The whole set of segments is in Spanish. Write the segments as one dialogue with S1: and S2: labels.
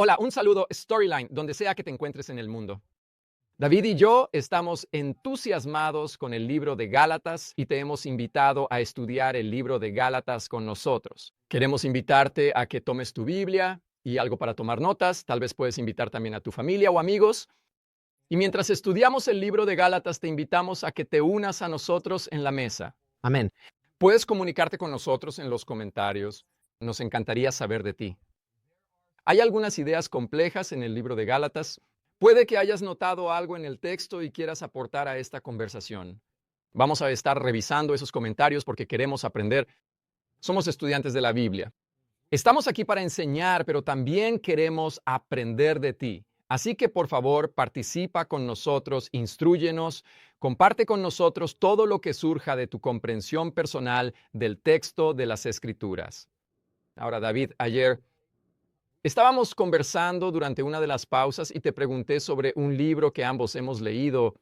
S1: Hola, un saludo Storyline, donde sea que te encuentres en el mundo. David y yo estamos entusiasmados con el libro de Gálatas y te hemos invitado a estudiar el libro de Gálatas con nosotros. Queremos invitarte a que tomes tu Biblia y algo para tomar notas. Tal vez puedes invitar también a tu familia o amigos. Y mientras estudiamos el libro de Gálatas, te invitamos a que te unas a nosotros en la mesa.
S2: Amén.
S1: Puedes comunicarte con nosotros en los comentarios. Nos encantaría saber de ti. Hay algunas ideas complejas en el libro de Gálatas. Puede que hayas notado algo en el texto y quieras aportar a esta conversación. Vamos a estar revisando esos comentarios porque queremos aprender. Somos estudiantes de la Biblia. Estamos aquí para enseñar, pero también queremos aprender de ti. Así que por favor, participa con nosotros, instrúyenos, comparte con nosotros todo lo que surja de tu comprensión personal del texto de las Escrituras. Ahora, David, ayer estábamos conversando durante una de las pausas y te pregunté sobre un libro que ambos hemos leído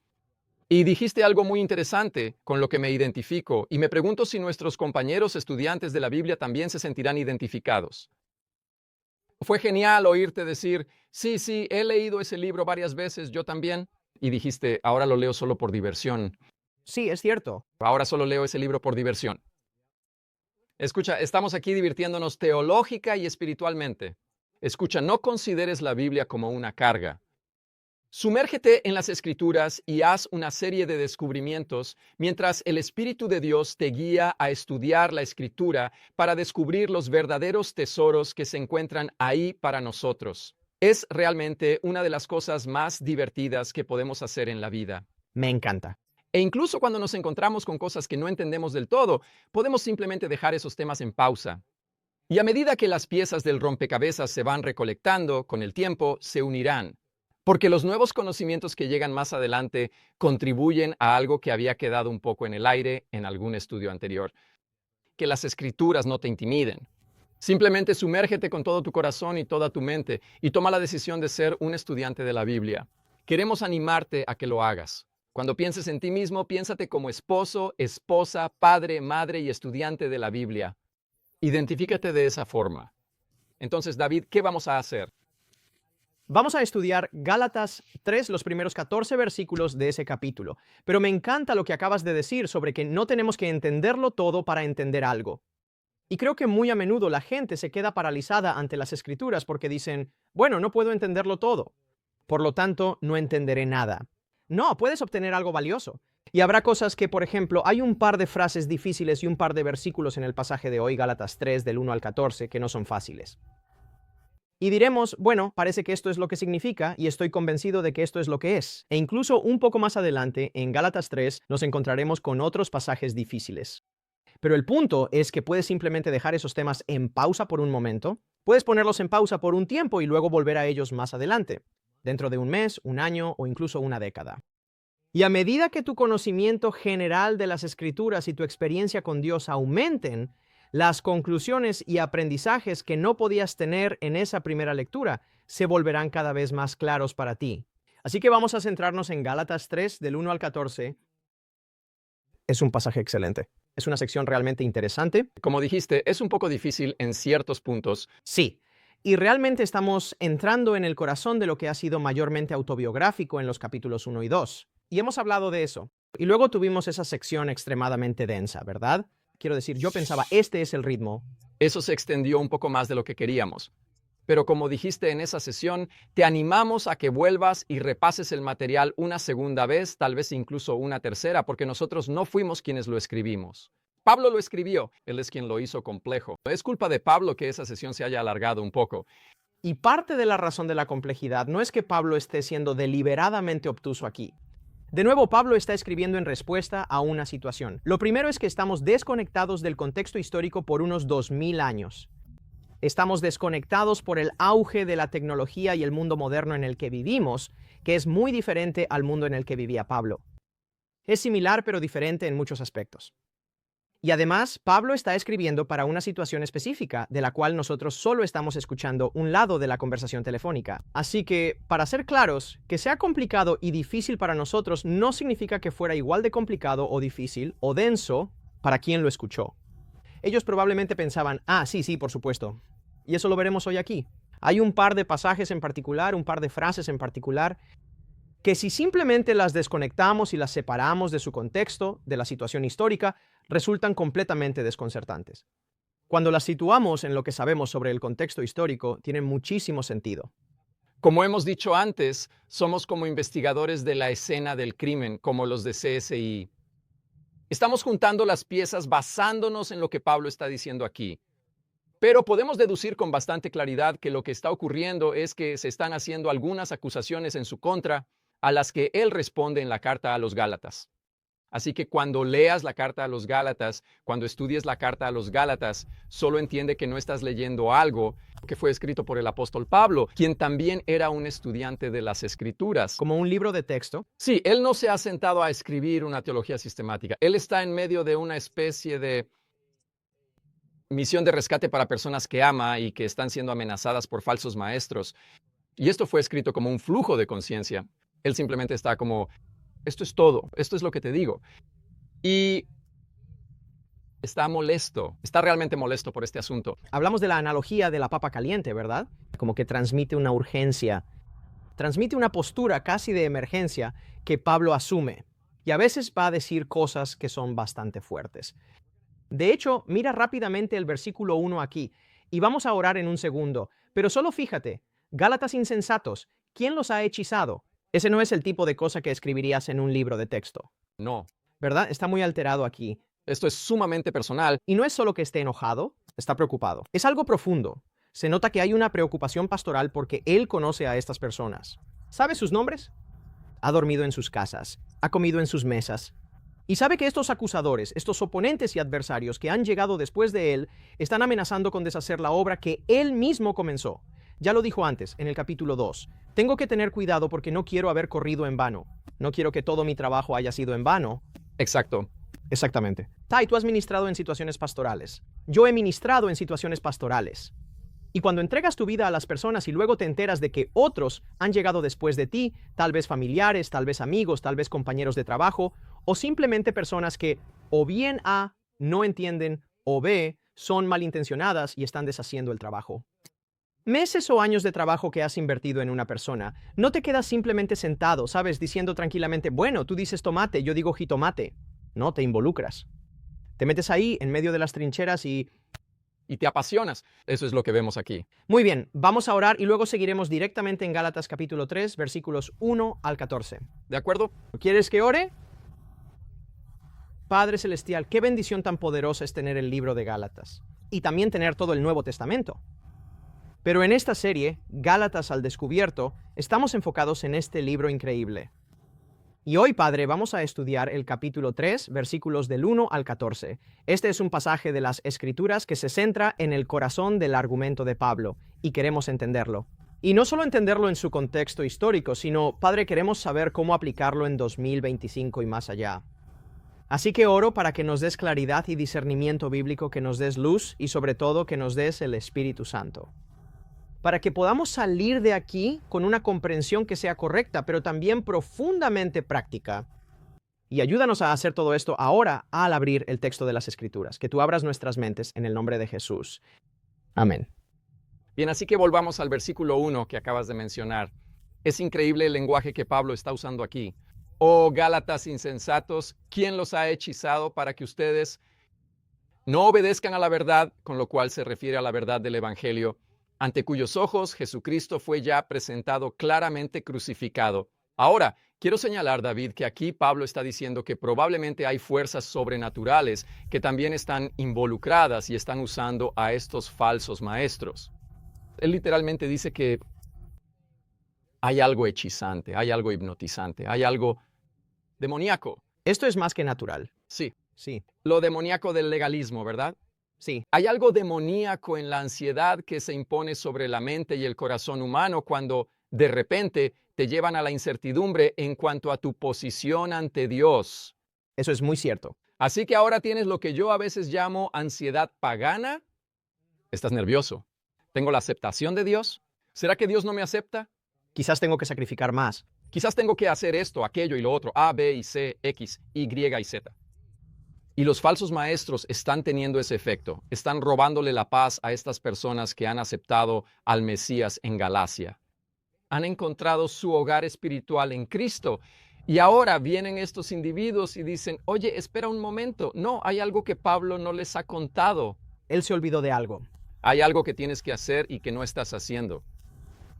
S1: y dijiste algo muy interesante con lo que me identifico y me pregunto si nuestros compañeros estudiantes de la Biblia también se sentirán identificados. Fue genial oírte decir, sí, he leído ese libro varias veces, yo también. Y dijiste, ahora lo leo solo por diversión.
S2: Sí, es cierto.
S1: Ahora solo leo ese libro por diversión. Escucha, estamos aquí divirtiéndonos teológica y espiritualmente. Escucha, no consideres la Biblia como una carga. Sumérgete en las Escrituras y haz una serie de descubrimientos mientras el Espíritu de Dios te guía a estudiar la Escritura para descubrir los verdaderos tesoros que se encuentran ahí para nosotros. Es realmente una de las cosas más divertidas que podemos hacer en la vida.
S2: Me encanta.
S1: E incluso cuando nos encontramos con cosas que no entendemos del todo, podemos simplemente dejar esos temas en pausa. Y a medida que las piezas del rompecabezas se van recolectando, con el tiempo se unirán. Porque los nuevos conocimientos que llegan más adelante contribuyen a algo que había quedado un poco en el aire en algún estudio anterior. Que las Escrituras no te intimiden. Simplemente sumérgete con todo tu corazón y toda tu mente y toma la decisión de ser un estudiante de la Biblia. Queremos animarte a que lo hagas. Cuando pienses en ti mismo, piénsate como esposo, esposa, padre, madre y estudiante de la Biblia. Identifícate de esa forma. Entonces, David, ¿qué vamos a hacer?
S2: Vamos a estudiar Gálatas 3, los primeros 14 versículos de ese capítulo. Pero me encanta lo que acabas de decir sobre que no tenemos que entenderlo todo para entender algo. Y creo que muy a menudo la gente se queda paralizada ante las Escrituras porque dicen, bueno, no puedo entenderlo todo. Por lo tanto, no entenderé nada. No, puedes obtener algo valioso. Y habrá cosas que, por ejemplo, hay un par de frases difíciles y un par de versículos en el pasaje de hoy, Gálatas 3, del 1 al 14, que no son fáciles. Y diremos, bueno, parece que esto es lo que significa y estoy convencido de que esto es lo que es. E incluso un poco más adelante, en Gálatas 3, nos encontraremos con otros pasajes difíciles. Pero el punto es que puedes simplemente dejar esos temas en pausa por un momento, puedes ponerlos en pausa por un tiempo y luego volver a ellos más adelante, dentro de un mes, un año o incluso una década. Y a medida que tu conocimiento general de las Escrituras y tu experiencia con Dios aumenten, las conclusiones y aprendizajes que no podías tener en esa primera lectura se volverán cada vez más claros para ti. Así que vamos a centrarnos en Gálatas 3, del 1 al 14. Es un pasaje excelente. Es una sección realmente interesante.
S1: Como dijiste, es un poco difícil en ciertos puntos.
S2: Sí, y realmente estamos entrando en el corazón de lo que ha sido mayormente autobiográfico en los capítulos 1 y 2. Y hemos hablado de eso. Y luego tuvimos esa sección extremadamente densa, ¿verdad? Quiero decir, yo pensaba, este es el ritmo.
S1: Eso se extendió un poco más de lo que queríamos. Pero como dijiste en esa sesión, te animamos a que vuelvas y repases el material una segunda vez, tal vez incluso una tercera, porque nosotros no fuimos quienes lo escribimos. Pablo lo escribió, él es quien lo hizo complejo. Es culpa de Pablo que esa sesión se haya alargado un poco.
S2: Y parte de la razón de la complejidad no es que Pablo esté siendo deliberadamente obtuso aquí. De nuevo, Pablo está escribiendo en respuesta a una situación. Lo primero es que estamos desconectados del contexto histórico por unos 2000 años. Estamos desconectados por el auge de la tecnología y el mundo moderno en el que vivimos, que es muy diferente al mundo en el que vivía Pablo. Es similar pero diferente en muchos aspectos. Y además, Pablo está escribiendo para una situación específica, de la cual nosotros solo estamos escuchando un lado de la conversación telefónica. Así que, para ser claros, que sea complicado y difícil para nosotros no significa que fuera igual de complicado o difícil o denso para quien lo escuchó. Ellos probablemente pensaban, sí, por supuesto. Y eso lo veremos hoy aquí. Hay un par de pasajes en particular, un par de frases en particular, que si simplemente las desconectamos y las separamos de su contexto, de la situación histórica, resultan completamente desconcertantes. Cuando las situamos en lo que sabemos sobre el contexto histórico, tienen muchísimo sentido.
S1: Como hemos dicho antes, somos como investigadores de la escena del crimen, como los de CSI. Estamos juntando las piezas basándonos en lo que Pablo está diciendo aquí. Pero podemos deducir con bastante claridad que lo que está ocurriendo es que se están haciendo algunas acusaciones en su contra a las que él responde en la carta a los Gálatas. Así que cuando leas la carta a los Gálatas, cuando estudies la carta a los Gálatas, solo entiende que no estás leyendo algo que fue escrito por el apóstol Pablo, quien también era un estudiante de las Escrituras.
S2: Como un libro de texto.
S1: Sí, él no se ha sentado a escribir una teología sistemática. Él está en medio de una especie de misión de rescate para personas que ama y que están siendo amenazadas por falsos maestros. Y esto fue escrito como un flujo de conciencia. Él simplemente está como, esto es todo, esto es lo que te digo. Y está molesto, está realmente molesto por este asunto.
S2: Hablamos de la analogía de la papa caliente, ¿verdad? Como que transmite una urgencia, transmite una postura casi de emergencia que Pablo asume. Y a veces va a decir cosas que son bastante fuertes. De hecho, mira rápidamente el versículo 1 aquí, y vamos a orar en un segundo. Pero solo fíjate, Gálatas insensatos, ¿quién los ha hechizado? Ese no es el tipo de cosa que escribirías en un libro de texto.
S1: No,
S2: ¿Verdad? Está muy alterado aquí.
S1: esto es sumamente personal.
S2: Y no es solo que esté enojado, está preocupado. Es algo profundo. Se nota que hay una preocupación pastoral porque él conoce a estas personas. ¿Sabe sus nombres? Ha dormido en sus casas, ha comido en sus mesas. Y sabe que estos acusadores, estos oponentes y adversarios que han llegado después de él, están amenazando con deshacer la obra que él mismo comenzó. Ya lo dijo antes, en el capítulo 2. Tengo que tener cuidado porque no quiero haber corrido en vano. No quiero que todo mi trabajo haya sido en vano.
S1: Exacto.
S2: Exactamente. Tai, tú has ministrado en situaciones pastorales. Yo he ministrado en situaciones pastorales. Y cuando entregas tu vida a las personas y luego te enteras de que otros han llegado después de ti, tal vez familiares, tal vez amigos, tal vez compañeros de trabajo, o simplemente personas que o bien A, no entienden, o B, son malintencionadas y están deshaciendo el trabajo. Meses o años de trabajo que has invertido en una persona, no te quedas simplemente sentado, ¿sabes? Diciendo tranquilamente, bueno, tú dices tomate, yo digo jitomate. No, te involucras. Te metes ahí en medio de las trincheras y
S1: te apasionas. Eso es lo que vemos aquí.
S2: Muy bien, vamos a orar y luego seguiremos directamente en Gálatas capítulo 3, versículos 1 al 14.
S1: ¿De acuerdo?
S2: ¿Quieres que ore? Padre Celestial, qué bendición tan poderosa es tener el libro de Gálatas y también tener todo el Nuevo Testamento. Pero en esta serie, Gálatas al descubierto, estamos enfocados en este libro increíble. Y hoy, Padre, vamos a estudiar el capítulo 3, versículos del 1 al 14. Este es un pasaje de las Escrituras que se centra en el corazón del argumento de Pablo, y queremos entenderlo. Y no solo entenderlo en su contexto histórico, sino, Padre, queremos saber cómo aplicarlo en 2025 y más allá. Así que oro para que nos des claridad y discernimiento bíblico, que nos des luz y sobre todo que nos des el Espíritu Santo. Para que podamos salir de aquí con una comprensión que sea correcta, pero también profundamente práctica. Y ayúdanos a hacer todo esto ahora al abrir el texto de las Escrituras. Que tú abras nuestras mentes en el nombre de Jesús. Amén.
S1: Bien, así que volvamos al versículo 1 que acabas de mencionar. Es increíble el lenguaje que Pablo está usando aquí. Oh Gálatas insensatos, ¿quién los ha hechizado para que ustedes no obedezcan a la verdad, con lo cual se refiere a la verdad del Evangelio, ante cuyos ojos Jesucristo fue ya presentado claramente crucificado? Ahora, quiero señalar, David, que aquí Pablo está diciendo que probablemente hay fuerzas sobrenaturales que también están involucradas y están usando a estos falsos maestros. Él literalmente dice que hay algo hechizante, hay algo hipnotizante, hay algo demoníaco.
S2: Esto es más que natural.
S1: Sí,
S2: Sí,
S1: lo demoníaco del legalismo, ¿verdad?
S2: sí.
S1: Hay algo demoníaco en la ansiedad que se impone sobre la mente y el corazón humano cuando de repente te llevan a la incertidumbre en cuanto a tu posición ante Dios.
S2: Eso es muy cierto.
S1: Así que ahora tienes lo que yo a veces llamo ansiedad pagana. Estás nervioso. ¿Tengo la aceptación de Dios? ¿Será que Dios no me acepta?
S2: Quizás tengo que sacrificar más.
S1: Quizás tengo que hacer esto, aquello y lo otro, A, B y C, X, Y y Z. Y los falsos maestros están teniendo ese efecto. Están robándole la paz a estas personas que han aceptado al Mesías en Galacia. Han encontrado su hogar espiritual en Cristo. Y ahora vienen estos individuos y dicen, oye, espera un momento. No, hay algo que Pablo no les ha contado.
S2: Él se olvidó de algo.
S1: Hay algo que tienes que hacer y que no estás haciendo.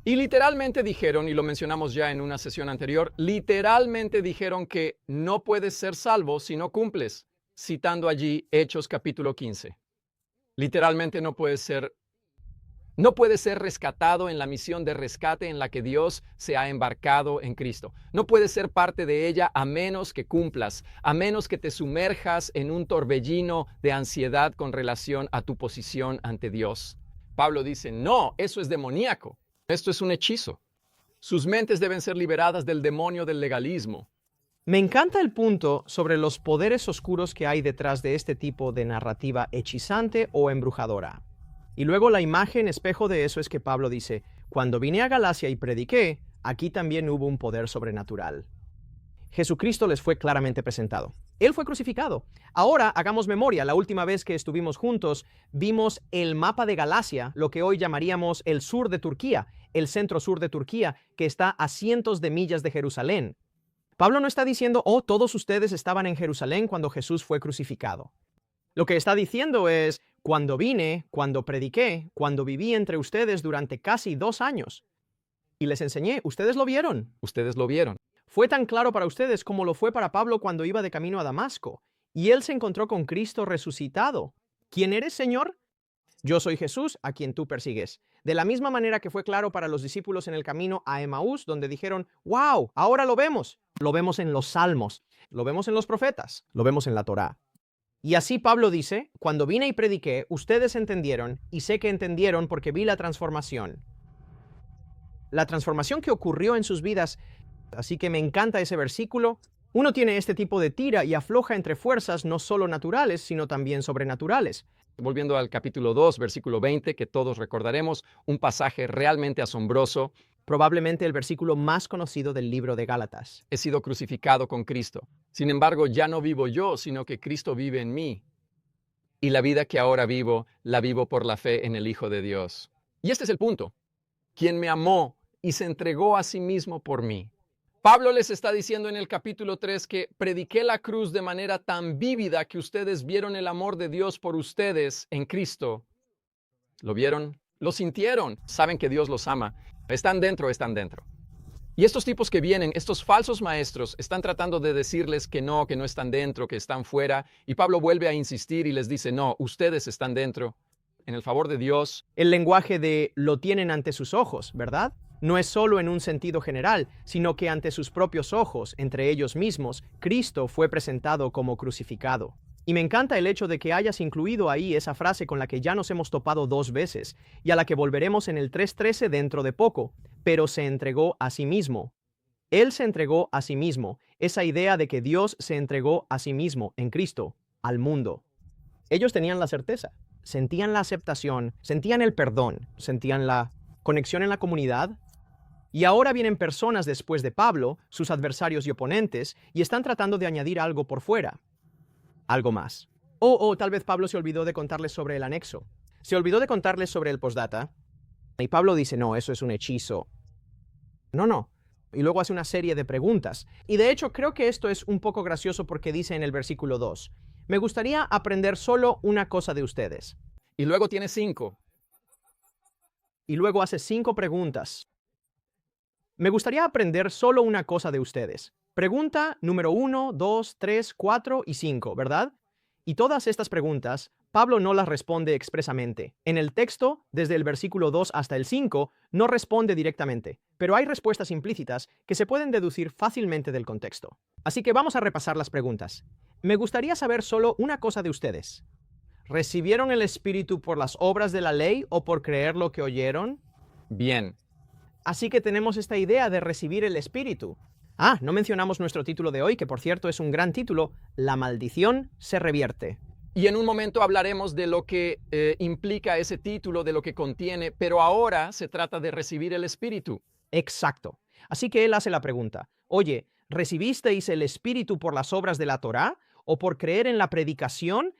S1: Y literalmente dijeron, y lo mencionamos ya en una sesión anterior, literalmente dijeron que no puedes ser salvo si no cumples, citando allí Hechos capítulo 15. Literalmente no puedes ser rescatado en la misión de rescate en la que Dios se ha embarcado en Cristo. No puedes ser parte de ella a menos que cumplas, a menos que te sumerjas en un torbellino de ansiedad con relación a tu posición ante Dios. Pablo dice, no, eso es demoníaco. Esto es un hechizo. Sus mentes deben ser liberadas del demonio del legalismo.
S2: Me encanta el punto sobre los poderes oscuros que hay detrás de este tipo de narrativa hechizante o embrujadora. Y luego la imagen espejo de eso es que Pablo dice, cuando vine a Galacia y prediqué, aquí también hubo un poder sobrenatural. Jesucristo les fue claramente presentado. Él fue crucificado. Ahora hagamos memoria. La última vez que estuvimos juntos, vimos el mapa de Galacia, lo que hoy llamaríamos el sur de Turquía, el centro sur de Turquía, que está a cientos de millas de Jerusalén. Pablo no está diciendo, oh, todos ustedes estaban en Jerusalén cuando Jesús fue crucificado. Lo que está diciendo es, cuando vine, cuando prediqué, cuando viví entre ustedes durante casi 2 años y les enseñé, ustedes lo vieron.
S1: Ustedes lo vieron.
S2: Fue tan claro para ustedes como lo fue para Pablo cuando iba de camino a Damasco, y él se encontró con Cristo resucitado. ¿Quién eres, Señor? Yo soy Jesús, a quien tú persigues. De la misma manera que fue claro para los discípulos en el camino a Emaús, donde dijeron, wow, ahora lo vemos. Lo vemos en los Salmos, lo vemos en los profetas, lo vemos en la Torá. Y así Pablo dice, cuando vine y prediqué, ustedes entendieron, y sé que entendieron porque vi la transformación. La transformación que ocurrió en sus vidas. Así que me encanta ese versículo. Uno tiene este tipo de tira y afloja entre fuerzas no solo naturales, sino también sobrenaturales.
S1: Volviendo al capítulo 2, versículo 20, que todos recordaremos, un pasaje realmente asombroso.
S2: Probablemente el versículo más conocido del libro de Gálatas.
S1: He sido crucificado con Cristo. Sin embargo, ya no vivo yo, sino que Cristo vive en mí. Y la vida que ahora vivo, la vivo por la fe en el Hijo de Dios. Y este es el punto. Quien me amó y se entregó a sí mismo por mí. Pablo les está diciendo en el capítulo 3 que prediqué la cruz de manera tan vívida que ustedes vieron el amor de Dios por ustedes en Cristo. ¿Lo vieron? ¿Lo sintieron? Saben que Dios los ama. Están dentro, están dentro. Y estos tipos que vienen, estos falsos maestros, están tratando de decirles que no están dentro, que están fuera. Y Pablo vuelve a insistir y les dice, no, ustedes están dentro. En el favor de Dios.
S2: El lenguaje de lo tienen ante sus ojos, ¿verdad? No es solo en un sentido general, sino que ante sus propios ojos, entre ellos mismos, Cristo fue presentado como crucificado. Y me encanta el hecho de que hayas incluido ahí esa frase con la que ya nos hemos topado 2 veces, y a la que volveremos en el 3:13 dentro de poco, pero se entregó a sí mismo. Él se entregó a sí mismo, esa idea de que Dios se entregó a sí mismo en Cristo, al mundo. Ellos tenían la certeza, sentían la aceptación, sentían el perdón, sentían la conexión en la comunidad. Y ahora vienen personas después de Pablo, sus adversarios y oponentes, y están tratando de añadir algo por fuera. Algo más. O tal vez Pablo se olvidó de contarles sobre el anexo. Se olvidó de contarles sobre el postdata. Y Pablo dice, no, eso es un hechizo. No. Y luego hace una serie de preguntas. Y de hecho creo que esto es un poco gracioso porque dice en el versículo 2, me gustaría aprender solo una cosa de ustedes.
S1: Y luego tiene 5.
S2: Y luego hace 5 preguntas. Me gustaría aprender solo una cosa de ustedes. Pregunta número 1, 2, 3, 4 y 5, ¿verdad? Y todas estas preguntas, Pablo no las responde expresamente. En el texto, desde el versículo 2 hasta el 5, no responde directamente, pero hay respuestas implícitas que se pueden deducir fácilmente del contexto. Así que vamos a repasar las preguntas. Me gustaría saber solo una cosa de ustedes. ¿Recibieron el Espíritu por las obras de la ley o por creer lo que oyeron?
S1: Bien.
S2: Así que tenemos esta idea de recibir el Espíritu. No mencionamos nuestro título de hoy, que por cierto es un gran título, La maldición se revierte.
S1: Y en un momento hablaremos de lo que implica ese título, de lo que contiene, pero ahora se trata de recibir el Espíritu.
S2: Exacto. Así que él hace la pregunta, oye, ¿recibisteis el Espíritu por las obras de la Torá ¿O por creer en la predicación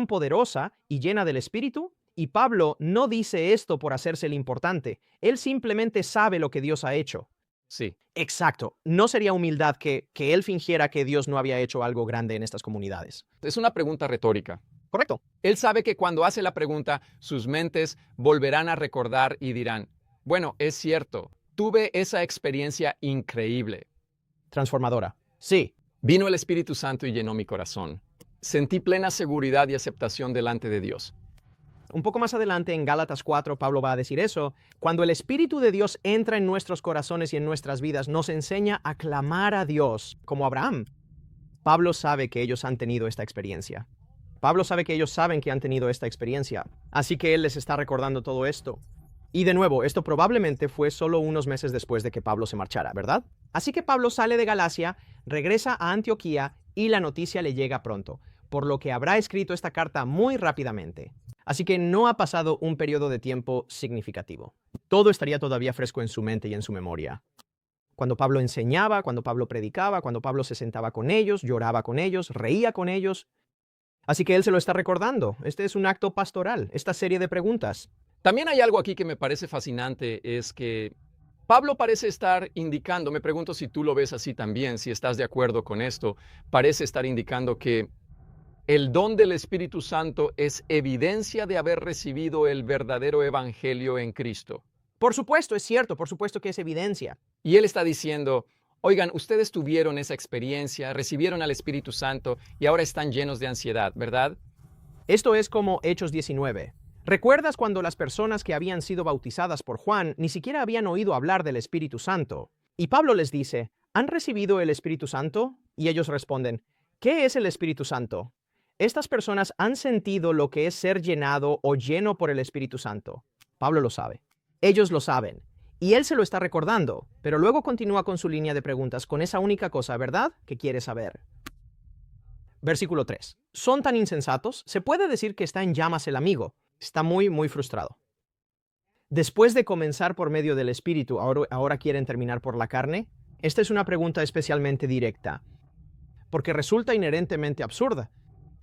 S2: poderosa y llena del Espíritu? Y Pablo no dice esto por hacerse el importante. Él simplemente sabe lo que Dios ha hecho.
S1: Sí.
S2: Exacto. No sería humildad que él fingiera que Dios no había hecho algo grande en estas comunidades.
S1: Es una pregunta retórica.
S2: Correcto.
S1: Él sabe que cuando hace la pregunta, sus mentes volverán a recordar y dirán, bueno, es cierto, tuve esa experiencia increíble.
S2: Transformadora. Sí.
S1: Vino el Espíritu Santo y llenó mi corazón. Sentí plena seguridad y aceptación delante de Dios.
S2: Un poco más adelante en Gálatas 4, Pablo va a decir eso. Cuando el Espíritu de Dios entra en nuestros corazones y en nuestras vidas, nos enseña a clamar a Dios, como Abraham. Pablo sabe que ellos han tenido esta experiencia. Pablo sabe que ellos saben que han tenido esta experiencia. Así que él les está recordando todo esto. Y de nuevo, esto probablemente fue solo unos meses después de que Pablo se marchara, ¿verdad? Así que Pablo sale de Galacia, regresa a Antioquía y la noticia le llega pronto, por lo que habrá escrito esta carta muy rápidamente. Así que no ha pasado un periodo de tiempo significativo. Todo estaría todavía fresco en su mente y en su memoria. Cuando Pablo enseñaba, cuando Pablo predicaba, cuando Pablo se sentaba con ellos, lloraba con ellos, reía con ellos. Así que él se lo está recordando. Este es un acto pastoral, esta serie de preguntas.
S1: También hay algo aquí que me parece fascinante, es que Pablo parece estar indicando, me pregunto si tú lo ves así también, si estás de acuerdo con esto, parece estar indicando que el don del Espíritu Santo es evidencia de haber recibido el verdadero evangelio en Cristo.
S2: Por supuesto, es cierto, por supuesto que es evidencia.
S1: Y él está diciendo, oigan, ustedes tuvieron esa experiencia, recibieron al Espíritu Santo y ahora están llenos de ansiedad, ¿verdad?
S2: Esto es como Hechos 19. ¿Recuerdas cuando las personas que habían sido bautizadas por Juan ni siquiera habían oído hablar del Espíritu Santo? Y Pablo les dice, ¿han recibido el Espíritu Santo? Y ellos responden, ¿qué es el Espíritu Santo? Estas personas han sentido lo que es ser llenado o lleno por el Espíritu Santo. Pablo lo sabe. Ellos lo saben. Y él se lo está recordando, pero luego continúa con su línea de preguntas con esa única cosa, ¿verdad?, que quiere saber. Versículo 3. ¿Son tan insensatos? Se puede decir que está en llamas el amigo. Está muy frustrado. Después de comenzar por medio del Espíritu, ¿ahora quieren terminar por la carne? Esta es una pregunta especialmente directa, porque resulta inherentemente absurda.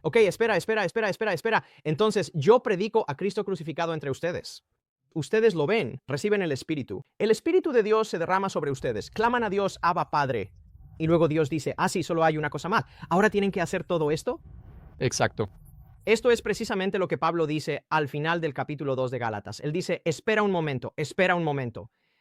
S2: Ok, espera. Entonces, yo predico a Cristo crucificado entre ustedes. Ustedes lo ven, reciben el Espíritu. El Espíritu de Dios se derrama sobre ustedes. Claman a Dios, Abba, Padre. Y luego Dios dice, sí, solo hay una cosa más. ¿Ahora tienen que hacer todo esto?
S1: Exacto.
S2: Esto es precisamente lo que Pablo dice al final del capítulo 2 de Gálatas. Él dice, espera un momento.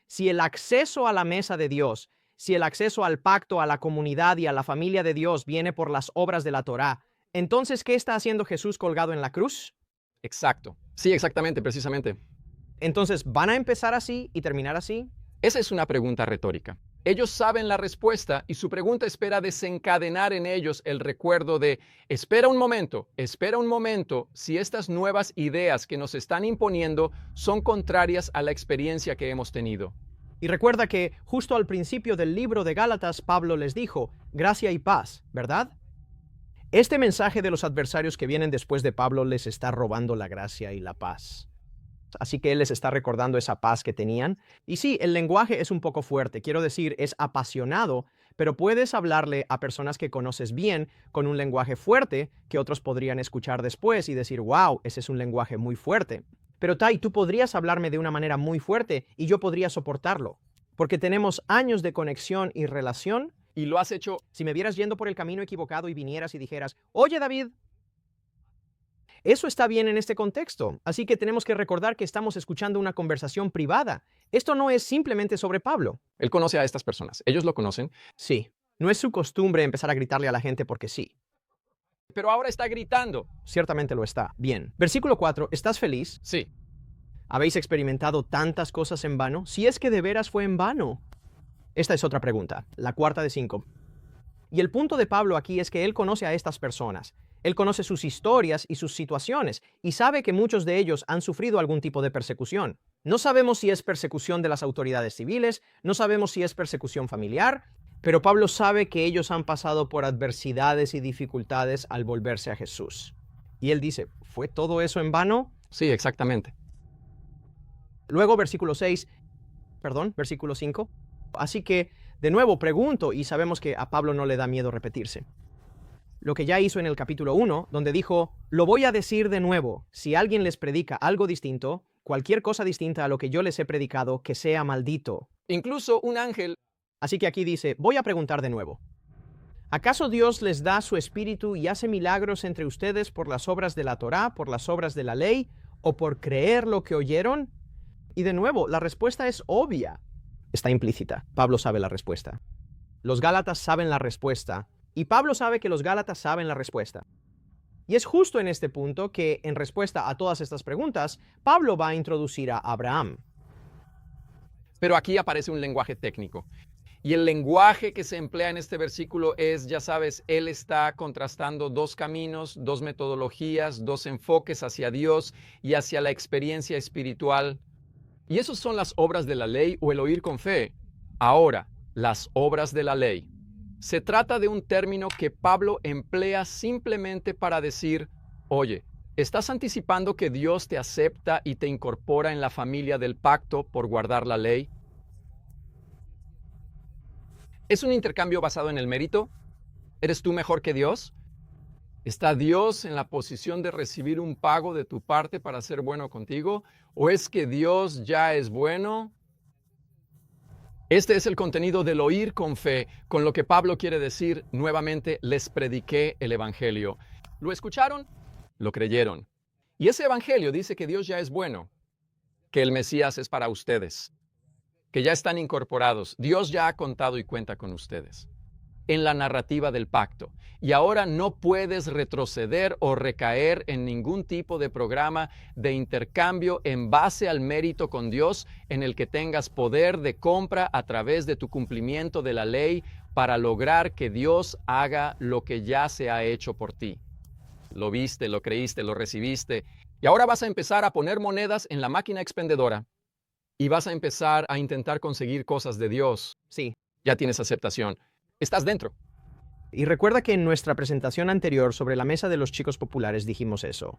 S2: Si el acceso a la mesa de Dios, si el acceso al pacto, a la comunidad y a la familia de Dios viene por las obras de la Torá, entonces, ¿qué está haciendo Jesús colgado en la cruz?
S1: Exacto. Sí, exactamente, precisamente.
S2: Entonces, ¿van a empezar así y terminar así?
S1: Esa es una pregunta retórica. Ellos saben la respuesta y su pregunta espera desencadenar en ellos el recuerdo de, espera un momento, si estas nuevas ideas que nos están imponiendo son contrarias a la experiencia que hemos tenido.
S2: Y recuerda que justo al principio del libro de Gálatas, Pablo les dijo, gracia y paz, ¿verdad? Este mensaje de los adversarios que vienen después de Pablo les está robando la gracia y la paz. Así que él les está recordando esa paz que tenían. Y sí, el lenguaje es un poco fuerte, quiero decir, es apasionado, pero puedes hablarle a personas que conoces bien con un lenguaje fuerte que otros podrían escuchar después y decir, wow, ese es un lenguaje muy fuerte. Pero Tai, tú podrías hablarme de una manera muy fuerte y yo podría soportarlo, porque tenemos años de conexión y relación.
S1: Y lo has hecho.
S2: Si me vieras yendo por el camino equivocado y vinieras y dijeras, oye David, eso está bien en este contexto, así que tenemos que recordar que estamos escuchando una conversación privada. Esto no es simplemente sobre Pablo.
S1: Él conoce a estas personas, ellos lo conocen.
S2: Sí, no es su costumbre empezar a gritarle a la gente porque sí.
S1: Pero ahora está gritando.
S2: Ciertamente lo está. Bien. Versículo 4, ¿estás feliz?
S1: Sí.
S2: ¿Habéis experimentado tantas cosas en vano? Si es que de veras fue en vano. Esta es otra pregunta, la cuarta de 5. Y el punto de Pablo aquí es que él conoce a estas personas. Él conoce sus historias y sus situaciones y sabe que muchos de ellos han sufrido algún tipo de persecución. No sabemos si es persecución de las autoridades civiles, no sabemos si es persecución familiar, pero Pablo sabe que ellos han pasado por adversidades y dificultades al volverse a Jesús. Y él dice, ¿fue todo eso en vano?
S1: Sí, exactamente.
S2: Luego, versículo 5. Así que, de nuevo, pregunto, y sabemos que a Pablo no le da miedo repetirse. lo que ya hizo en el capítulo 1, donde dijo, lo voy a decir de nuevo, si alguien les predica algo distinto, cualquier cosa distinta a lo que yo les he predicado, que sea maldito.
S1: Incluso un ángel.
S2: Así que aquí dice, voy a preguntar de nuevo. ¿Acaso Dios les da su espíritu y hace milagros entre ustedes por las obras de la Torá, por las obras de la ley, o por creer lo que oyeron? Y de nuevo, la respuesta es obvia. Está implícita. Pablo sabe la respuesta. Los Gálatas saben la respuesta, y Pablo sabe que los Gálatas saben la respuesta. Y es justo en este punto que, en respuesta a todas estas preguntas, Pablo va a introducir a Abraham.
S1: Pero aquí aparece un lenguaje técnico. Y el lenguaje que se emplea en este versículo es, ya sabes, él está contrastando dos caminos, dos metodologías, dos enfoques hacia Dios y hacia la experiencia espiritual. Y esos son las obras de la ley o el oír con fe. Ahora, las obras de la ley. Se trata de un término que Pablo emplea simplemente para decir, oye, ¿estás anticipando que Dios te acepta y te incorpora en la familia del pacto por guardar la ley? ¿Es un intercambio basado en el mérito? ¿Eres tú mejor que Dios? ¿Está Dios en la posición de recibir un pago de tu parte para ser bueno contigo? ¿O es que Dios ya es bueno? Este es el contenido del oír con fe, con lo que Pablo quiere decir nuevamente, les prediqué el Evangelio. ¿Lo escucharon? Lo creyeron. Y ese Evangelio dice que Dios ya es bueno, que el Mesías es para ustedes, que ya están incorporados. Dios ya ha contado y cuenta con ustedes en la narrativa del pacto. Y ahora no puedes retroceder o recaer en ningún tipo de programa de intercambio en base al mérito con Dios en el que tengas poder de compra a través de tu cumplimiento de la ley para lograr que Dios haga lo que ya se ha hecho por ti. Lo viste, lo creíste, lo recibiste. Y ahora vas a empezar a poner monedas en la máquina expendedora y vas a empezar a intentar conseguir cosas de Dios.
S2: Sí.
S1: Ya tienes aceptación. Estás dentro.
S2: Y recuerda que en nuestra presentación anterior sobre la mesa de los chicos populares dijimos eso.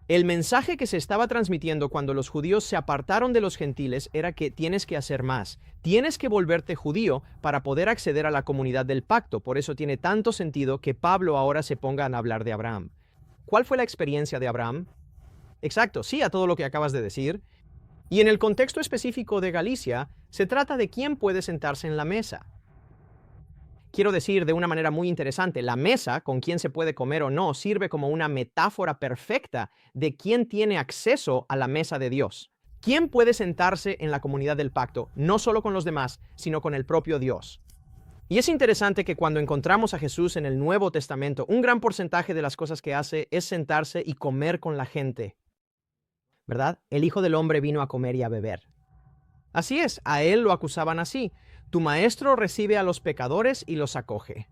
S2: El mensaje que se estaba transmitiendo cuando los judíos se apartaron de los gentiles era que tienes que hacer más. Tienes que volverte judío para poder acceder a la comunidad del pacto. Por eso tiene tanto sentido que Pablo ahora se ponga a hablar de Abraham. ¿Cuál fue la experiencia de Abraham? Exacto, sí a todo lo que acabas de decir. Y en el contexto específico de Galicia, se trata de quién puede sentarse en la mesa. Quiero decir de una manera muy interesante, la mesa, con quién se puede comer o no, sirve como una metáfora perfecta de quién tiene acceso a la mesa de Dios. ¿Quién puede sentarse en la comunidad del pacto, no solo con los demás, sino con el propio Dios? Y es interesante que cuando encontramos a Jesús en el Nuevo Testamento, un gran porcentaje de las cosas que hace es sentarse y comer con la gente. ¿Verdad? El Hijo del Hombre vino a comer y a beber. Así es, a él lo acusaban así. Tu maestro recibe a los pecadores y los acoge.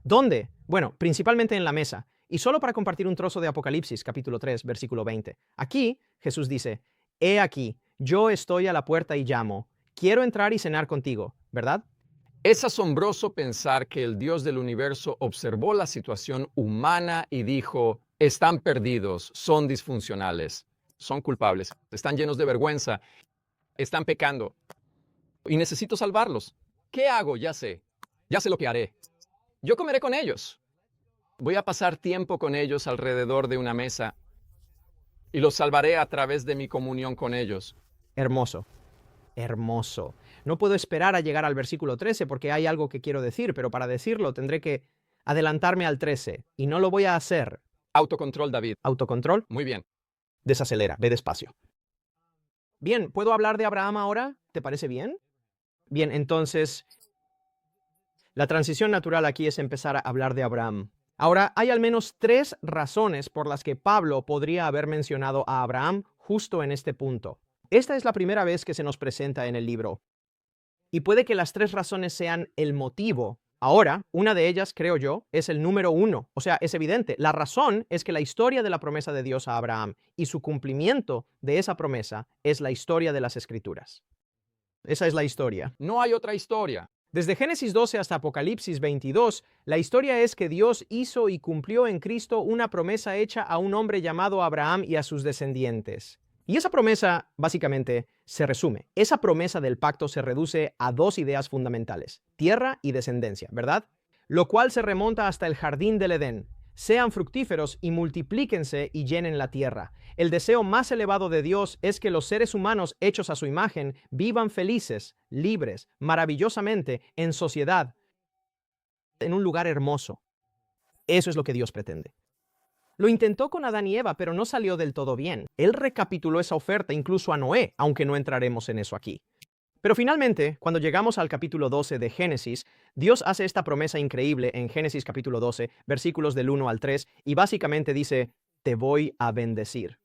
S2: ¿Dónde? Bueno, principalmente en la mesa. Y solo para compartir un trozo de Apocalipsis, capítulo 3, versículo 20. Aquí, Jesús dice, he aquí, yo estoy a la puerta y llamo. Quiero entrar y cenar contigo, ¿verdad?
S1: Es asombroso pensar que el Dios del universo observó la situación humana y dijo, están perdidos, son disfuncionales, son culpables, están llenos de vergüenza, están pecando y necesito salvarlos. ¿Qué hago? Ya sé lo que haré. Yo comeré con ellos. Voy a pasar tiempo con ellos alrededor de una mesa y los salvaré a través de mi comunión con ellos.
S2: Hermoso. Hermoso. No puedo esperar a llegar al versículo 13 porque hay algo que quiero decir, pero para decirlo tendré que adelantarme al 13 y no lo voy a hacer.
S1: Autocontrol, David.
S2: ¿Autocontrol?
S1: Muy bien.
S2: Desacelera, ve despacio. Bien, ¿puedo hablar de Abraham ahora? ¿Te parece bien? Bien, entonces, la transición natural aquí es empezar a hablar de Abraham. Ahora, hay al menos 3 razones por las que Pablo podría haber mencionado a Abraham justo en este punto. Esta es la primera vez que se nos presenta en el libro. Y puede que las 3 razones sean el motivo. Ahora, una de ellas, creo yo, es el número 1. O sea, es evidente. La razón es que la historia de la promesa de Dios a Abraham y su cumplimiento de esa promesa es la historia de las Escrituras. Esa es la historia.
S1: No hay otra historia.
S2: Desde Génesis 12 hasta Apocalipsis 22, la historia es que Dios hizo y cumplió en Cristo una promesa hecha a un hombre llamado Abraham y a sus descendientes. Y esa promesa, básicamente, se resume. Esa promesa del pacto se reduce a 2 ideas fundamentales: tierra y descendencia, ¿verdad? lo cual se remonta hasta el jardín del Edén. Sean fructíferos y multiplíquense y llenen la tierra. El deseo más elevado de Dios es que los seres humanos hechos a su imagen vivan felices, libres, maravillosamente, en sociedad, en un lugar hermoso. Eso es lo que Dios pretende. Lo intentó con Adán y Eva, pero no salió del todo bien. Él recapituló esa oferta incluso a Noé, aunque no entraremos en eso aquí. Pero finalmente, cuando llegamos al capítulo 12 de Génesis, Dios hace esta promesa increíble en Génesis capítulo 12, versículos del 1 al 3, y básicamente dice, te voy a bendecir.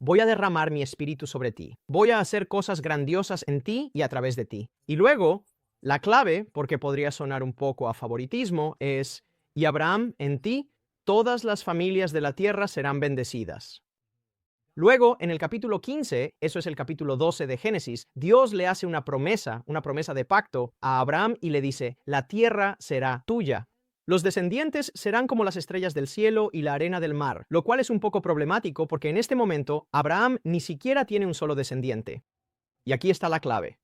S2: Voy a derramar mi espíritu sobre ti. Voy a hacer cosas grandiosas en ti y a través de ti. Y luego, la clave, porque podría sonar un poco a favoritismo, es, y Abraham, en ti, todas las familias de la tierra serán bendecidas. Luego, en el capítulo 15, eso es el capítulo 12 de Génesis, Dios le hace una promesa de pacto a Abraham y le dice, la tierra será tuya. Los descendientes serán como las estrellas del cielo y la arena del mar, lo cual es un poco problemático porque en este momento Abraham ni siquiera tiene un solo descendiente. Y aquí está la clave.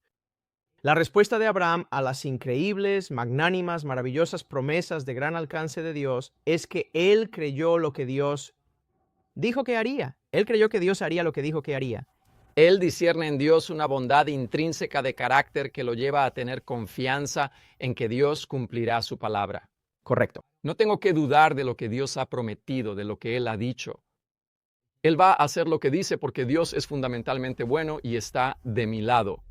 S2: La respuesta de Abraham a las increíbles, magnánimas, maravillosas promesas de gran alcance de Dios es que él creyó lo que Dios dijo que haría. Él creyó que Dios haría lo que dijo que haría.
S1: Él discierne en Dios una bondad intrínseca de carácter que lo lleva a tener confianza en que Dios cumplirá su palabra.
S2: Correcto.
S1: No tengo que dudar de lo que Dios ha prometido, de lo que Él ha dicho. Él va a hacer lo que dice porque Dios es fundamentalmente bueno y está de mi lado.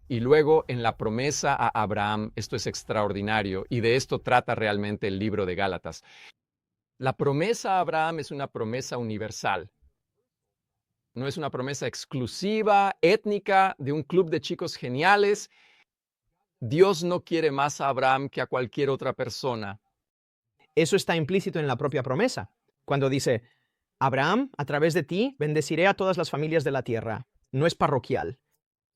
S1: Y luego en la promesa a Abraham, esto es extraordinario y de esto trata realmente el libro de Gálatas. La promesa a Abraham es una promesa universal. No es una promesa exclusiva, étnica, de un club de chicos geniales. Dios no quiere más a Abraham que a cualquier otra persona.
S2: Eso está implícito en la propia promesa. Cuando dice, Abraham, a través de ti, bendeciré a todas las familias de la tierra. No es parroquial,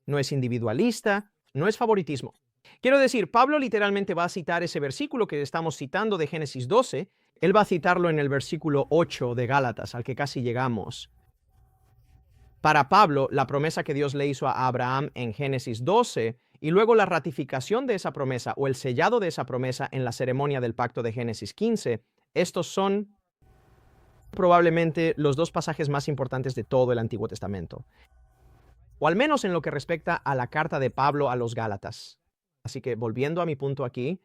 S2: no es individualista, no es favoritismo. Quiero decir, Pablo literalmente va a citar ese versículo que estamos citando de Génesis 12. Él va a citarlo en el versículo 8 de Gálatas, al que casi llegamos. Para Pablo, la promesa que Dios le hizo a Abraham en Génesis 12 y luego la ratificación de esa promesa o el sellado de esa promesa en la ceremonia del pacto de Génesis 15, estos son probablemente los dos pasajes más importantes de todo el Antiguo Testamento, o al menos en lo que respecta a la carta de Pablo a los Gálatas. Así que volviendo a mi punto aquí,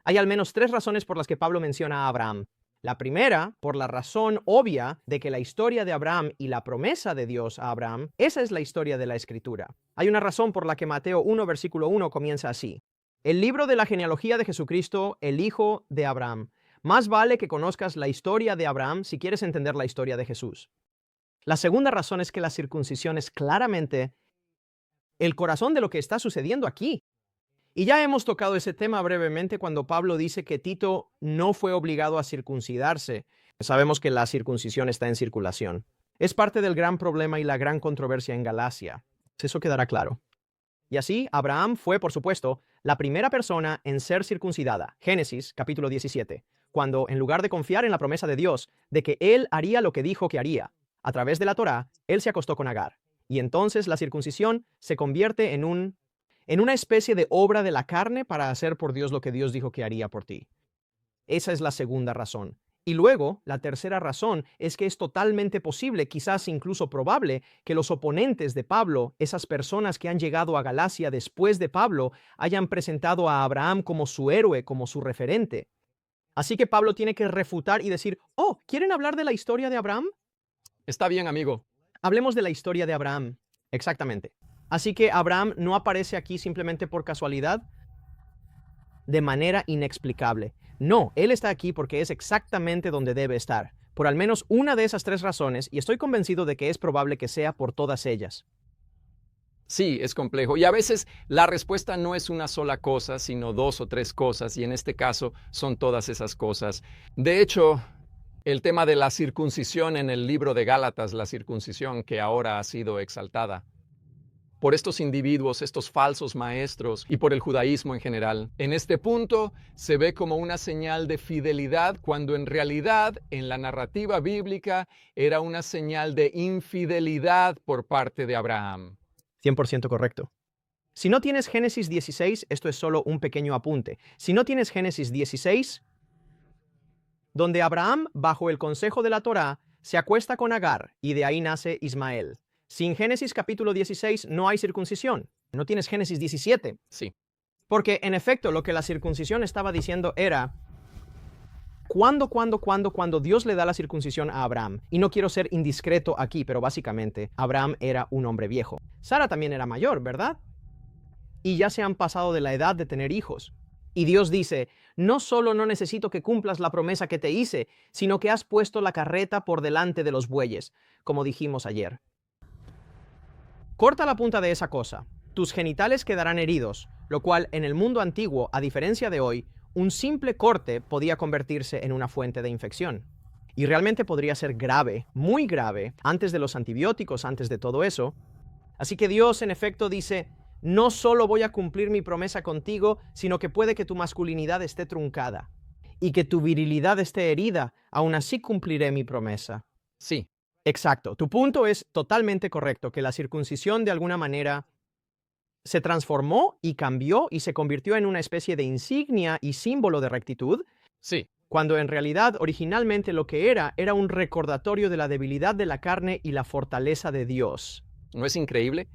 S2: hay al menos 3 razones por las que Pablo menciona a Abraham. La primera, por la razón obvia de que la historia de Abraham y la promesa de Dios a Abraham, esa es la historia de la Escritura. Hay una razón por la que Mateo 1, versículo 1 comienza así. El libro de la genealogía de Jesucristo, el hijo de Abraham. Más vale que conozcas la historia de Abraham si quieres entender la historia de Jesús. La segunda razón es que la circuncisión es claramente el corazón de lo que está sucediendo aquí. Y ya hemos tocado ese tema brevemente cuando Pablo dice que Tito no fue obligado a circuncidarse. Sabemos que la circuncisión está en circulación. Es parte del gran problema y la gran controversia en Galacia. Eso quedará claro. Y así, Abraham fue, por supuesto, la primera persona en ser circuncidada. Génesis, capítulo 17, cuando, en lugar de confiar en la promesa de Dios de que él haría lo que dijo que haría, a través de la Torá, él se acostó con Agar. Y entonces la circuncisión se convierte en una especie de obra de la carne para hacer por Dios lo que Dios dijo que haría por ti. Esa es la segunda razón. Y luego, la tercera razón es que es totalmente posible, quizás incluso probable, que los oponentes de Pablo, esas personas que han llegado a Galacia después de Pablo, hayan presentado a Abraham como su héroe, como su referente. Así que Pablo tiene que refutar y decir, oh, ¿quieren hablar de la historia de Abraham?
S1: Está bien, amigo.
S2: Hablemos de la historia de Abraham. Exactamente. Así que Abraham no aparece aquí simplemente por casualidad, de manera inexplicable. No, él está aquí porque es exactamente donde debe estar, por al menos una de esas 3 razones, y estoy convencido de que es probable que sea por todas ellas.
S1: Sí, es complejo. Y a veces la respuesta no es una sola cosa, sino 2 o 3 cosas, y en este caso son todas esas cosas. De hecho, el tema de la circuncisión en el libro de Gálatas, la circuncisión que ahora ha sido exaltada por estos individuos, estos falsos maestros y por el judaísmo en general. En este punto se ve como una señal de fidelidad cuando en realidad en la narrativa bíblica era una señal de infidelidad por parte de Abraham.
S2: 100% correcto. Si no tienes Génesis 16, esto es solo un pequeño apunte. Si no tienes Génesis 16, donde Abraham, bajo el consejo de la Torá, se acuesta con Agar y de ahí nace Ismael. Sin Génesis capítulo 16 no hay circuncisión. No tienes Génesis 17.
S1: Sí.
S2: Porque en efecto lo que la circuncisión estaba diciendo era cuando Dios le da la circuncisión a Abraham. Y no quiero ser indiscreto aquí, pero básicamente Abraham era un hombre viejo. Sara también era mayor, ¿verdad? Y ya se han pasado de la edad de tener hijos. Y Dios dice, no solo no necesito que cumplas la promesa que te hice, sino que has puesto la carreta por delante de los bueyes, como dijimos ayer. Corta la punta de esa cosa. Tus genitales quedarán heridos, lo cual en el mundo antiguo, a diferencia de hoy, un simple corte podía convertirse en una fuente de infección. Y realmente podría ser grave, muy grave, antes de los antibióticos, antes de todo eso. Así que Dios en efecto dice, no solo voy a cumplir mi promesa contigo, sino que puede que tu masculinidad esté truncada y que tu virilidad esté herida, aún así cumpliré mi promesa.
S1: Sí.
S2: Exacto. Tu punto es totalmente correcto, que la circuncisión de alguna manera se transformó y cambió y se convirtió en una especie de insignia y símbolo de rectitud,
S1: Sí.
S2: cuando en realidad originalmente lo que era un recordatorio de la debilidad de la carne y la fortaleza de Dios.
S1: ¿No es increíble?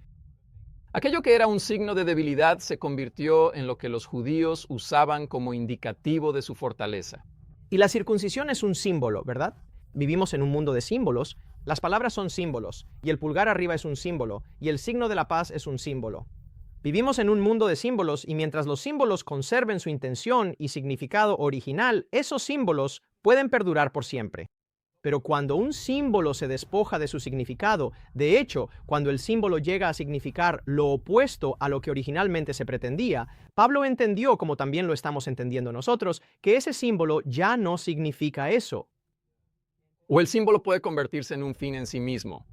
S1: Aquello que era un signo de debilidad se convirtió en lo que los judíos usaban como indicativo de su fortaleza.
S2: Y la circuncisión es un símbolo, ¿verdad? Vivimos en un mundo de símbolos. Las palabras son símbolos, y el pulgar arriba es un símbolo, y el signo de la paz es un símbolo. Vivimos en un mundo de símbolos, y mientras los símbolos conserven su intención y significado original, esos símbolos pueden perdurar por siempre. Pero cuando un símbolo se despoja de su significado, de hecho, cuando el símbolo llega a significar lo opuesto a lo que originalmente se pretendía, Pablo entendió, como también lo estamos entendiendo nosotros, que ese símbolo ya no significa eso.
S1: O el símbolo puede convertirse en un fin en sí mismo.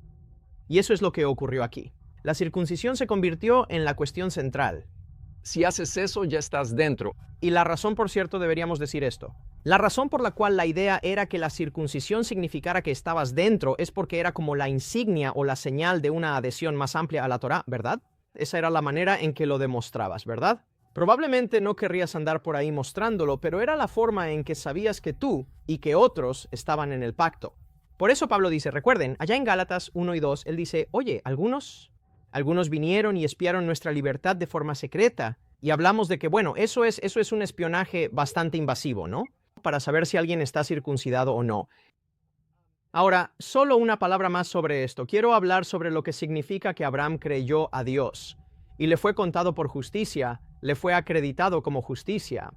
S2: Y eso es lo que ocurrió aquí. La circuncisión se convirtió en la cuestión central.
S1: Si haces eso, ya estás dentro.
S2: Y la razón, por cierto, deberíamos decir esto. La razón por la cual la idea era que la circuncisión significara que estabas dentro es porque era como la insignia o la señal de una adhesión más amplia a la Torá, ¿verdad? Esa era la manera en que lo demostrabas, ¿verdad? Probablemente no querrías andar por ahí mostrándolo, pero era la forma en que sabías que tú y que otros estaban en el pacto. Por eso Pablo dice, recuerden, allá en Gálatas 1 y 2, él dice, oye, algunos vinieron y espiaron nuestra libertad de forma secreta. Y hablamos de que, bueno, eso es un espionaje bastante invasivo, ¿no? Para saber si alguien está circuncidado o no. Ahora, solo una palabra más sobre esto. Quiero hablar sobre lo que significa que Abraham creyó a Dios y le fue contado por justicia, le fue acreditado como justicia.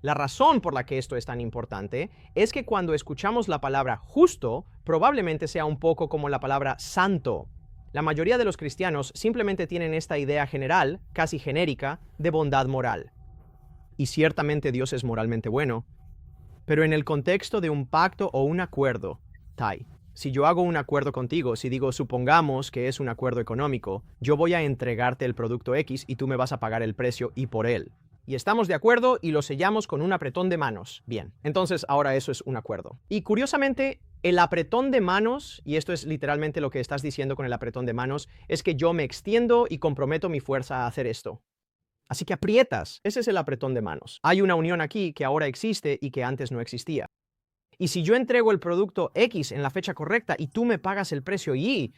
S2: La razón por la que esto es tan importante es que cuando escuchamos la palabra justo, probablemente sea un poco como la palabra santo. La mayoría de los cristianos simplemente tienen esta idea general, casi genérica, de bondad moral. Y ciertamente Dios es moralmente bueno. Pero en el contexto de un pacto o un acuerdo, Tai, si yo hago un acuerdo contigo, si digo, supongamos que es un acuerdo económico, yo voy a entregarte el producto X y tú me vas a pagar el precio y por él. Y estamos de acuerdo y lo sellamos con un apretón de manos. Bien, entonces ahora eso es un acuerdo. Y curiosamente, el apretón de manos, y esto es literalmente lo que estás diciendo con el apretón de manos, es que yo me extiendo y comprometo mi fuerza a hacer esto. Así que aprietas. Ese es el apretón de manos. Hay una unión aquí que ahora existe y que antes no existía. Y si yo entrego el producto X en la fecha correcta y tú me pagas el precio Y,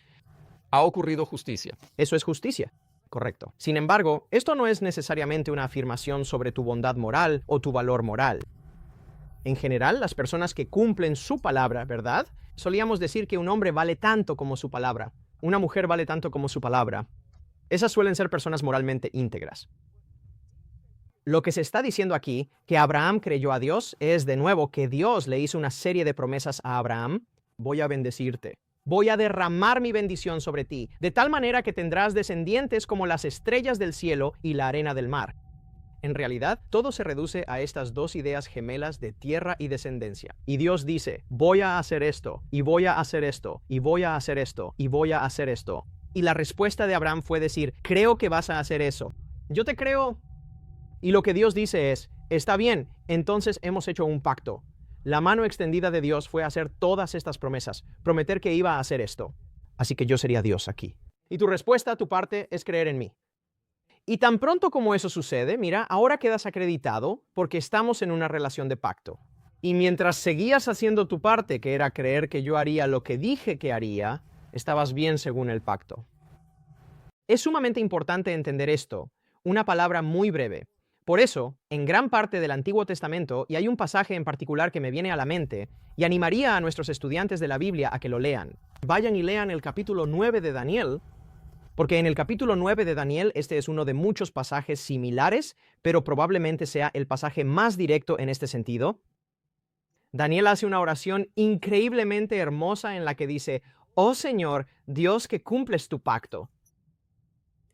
S1: Ha ocurrido justicia.
S2: eso es justicia. Correcto. Sin embargo, esto no es necesariamente una afirmación sobre tu bondad moral o tu valor moral. En general, las personas que cumplen su palabra, ¿verdad? Solíamos decir que un hombre vale tanto como su palabra. Una mujer vale tanto como su palabra. Esas suelen ser personas moralmente íntegras. Lo que se está diciendo aquí, que Abraham creyó a Dios, es de nuevo que Dios le hizo una serie de promesas a Abraham. Voy a bendecirte. Voy a derramar mi bendición sobre ti, de tal manera que tendrás descendientes como las estrellas del cielo y la arena del mar. En realidad, todo se reduce a estas dos ideas gemelas de tierra y descendencia. Y Dios dice, voy a hacer esto, y voy a hacer esto, y voy a hacer esto, y voy a hacer esto. Y la respuesta de Abraham fue decir, creo que vas a hacer eso. Yo te creo. Y lo que Dios dice es, está bien, entonces hemos hecho un pacto. La mano extendida de Dios fue hacer todas estas promesas, prometer que iba a hacer esto. Así que yo sería Dios aquí. Y tu respuesta, tu parte, es creer en mí. Y tan pronto como eso sucede, mira, ahora quedas acreditado porque estamos en una relación de pacto. Y mientras seguías haciendo tu parte, que era creer que yo haría lo que dije que haría, estabas bien según el pacto. Es sumamente importante entender esto, una palabra muy breve. Por eso, en gran parte del Antiguo Testamento, y hay un pasaje en particular que me viene a la mente, y animaría a nuestros estudiantes de la Biblia a que lo lean. Vayan y lean el capítulo 9 de Daniel, porque en el capítulo 9 de Daniel este es uno de muchos pasajes similares, pero probablemente sea el pasaje más directo en este sentido. Daniel hace una oración increíblemente hermosa en la que dice: «Oh Señor, Dios que cumples tu pacto.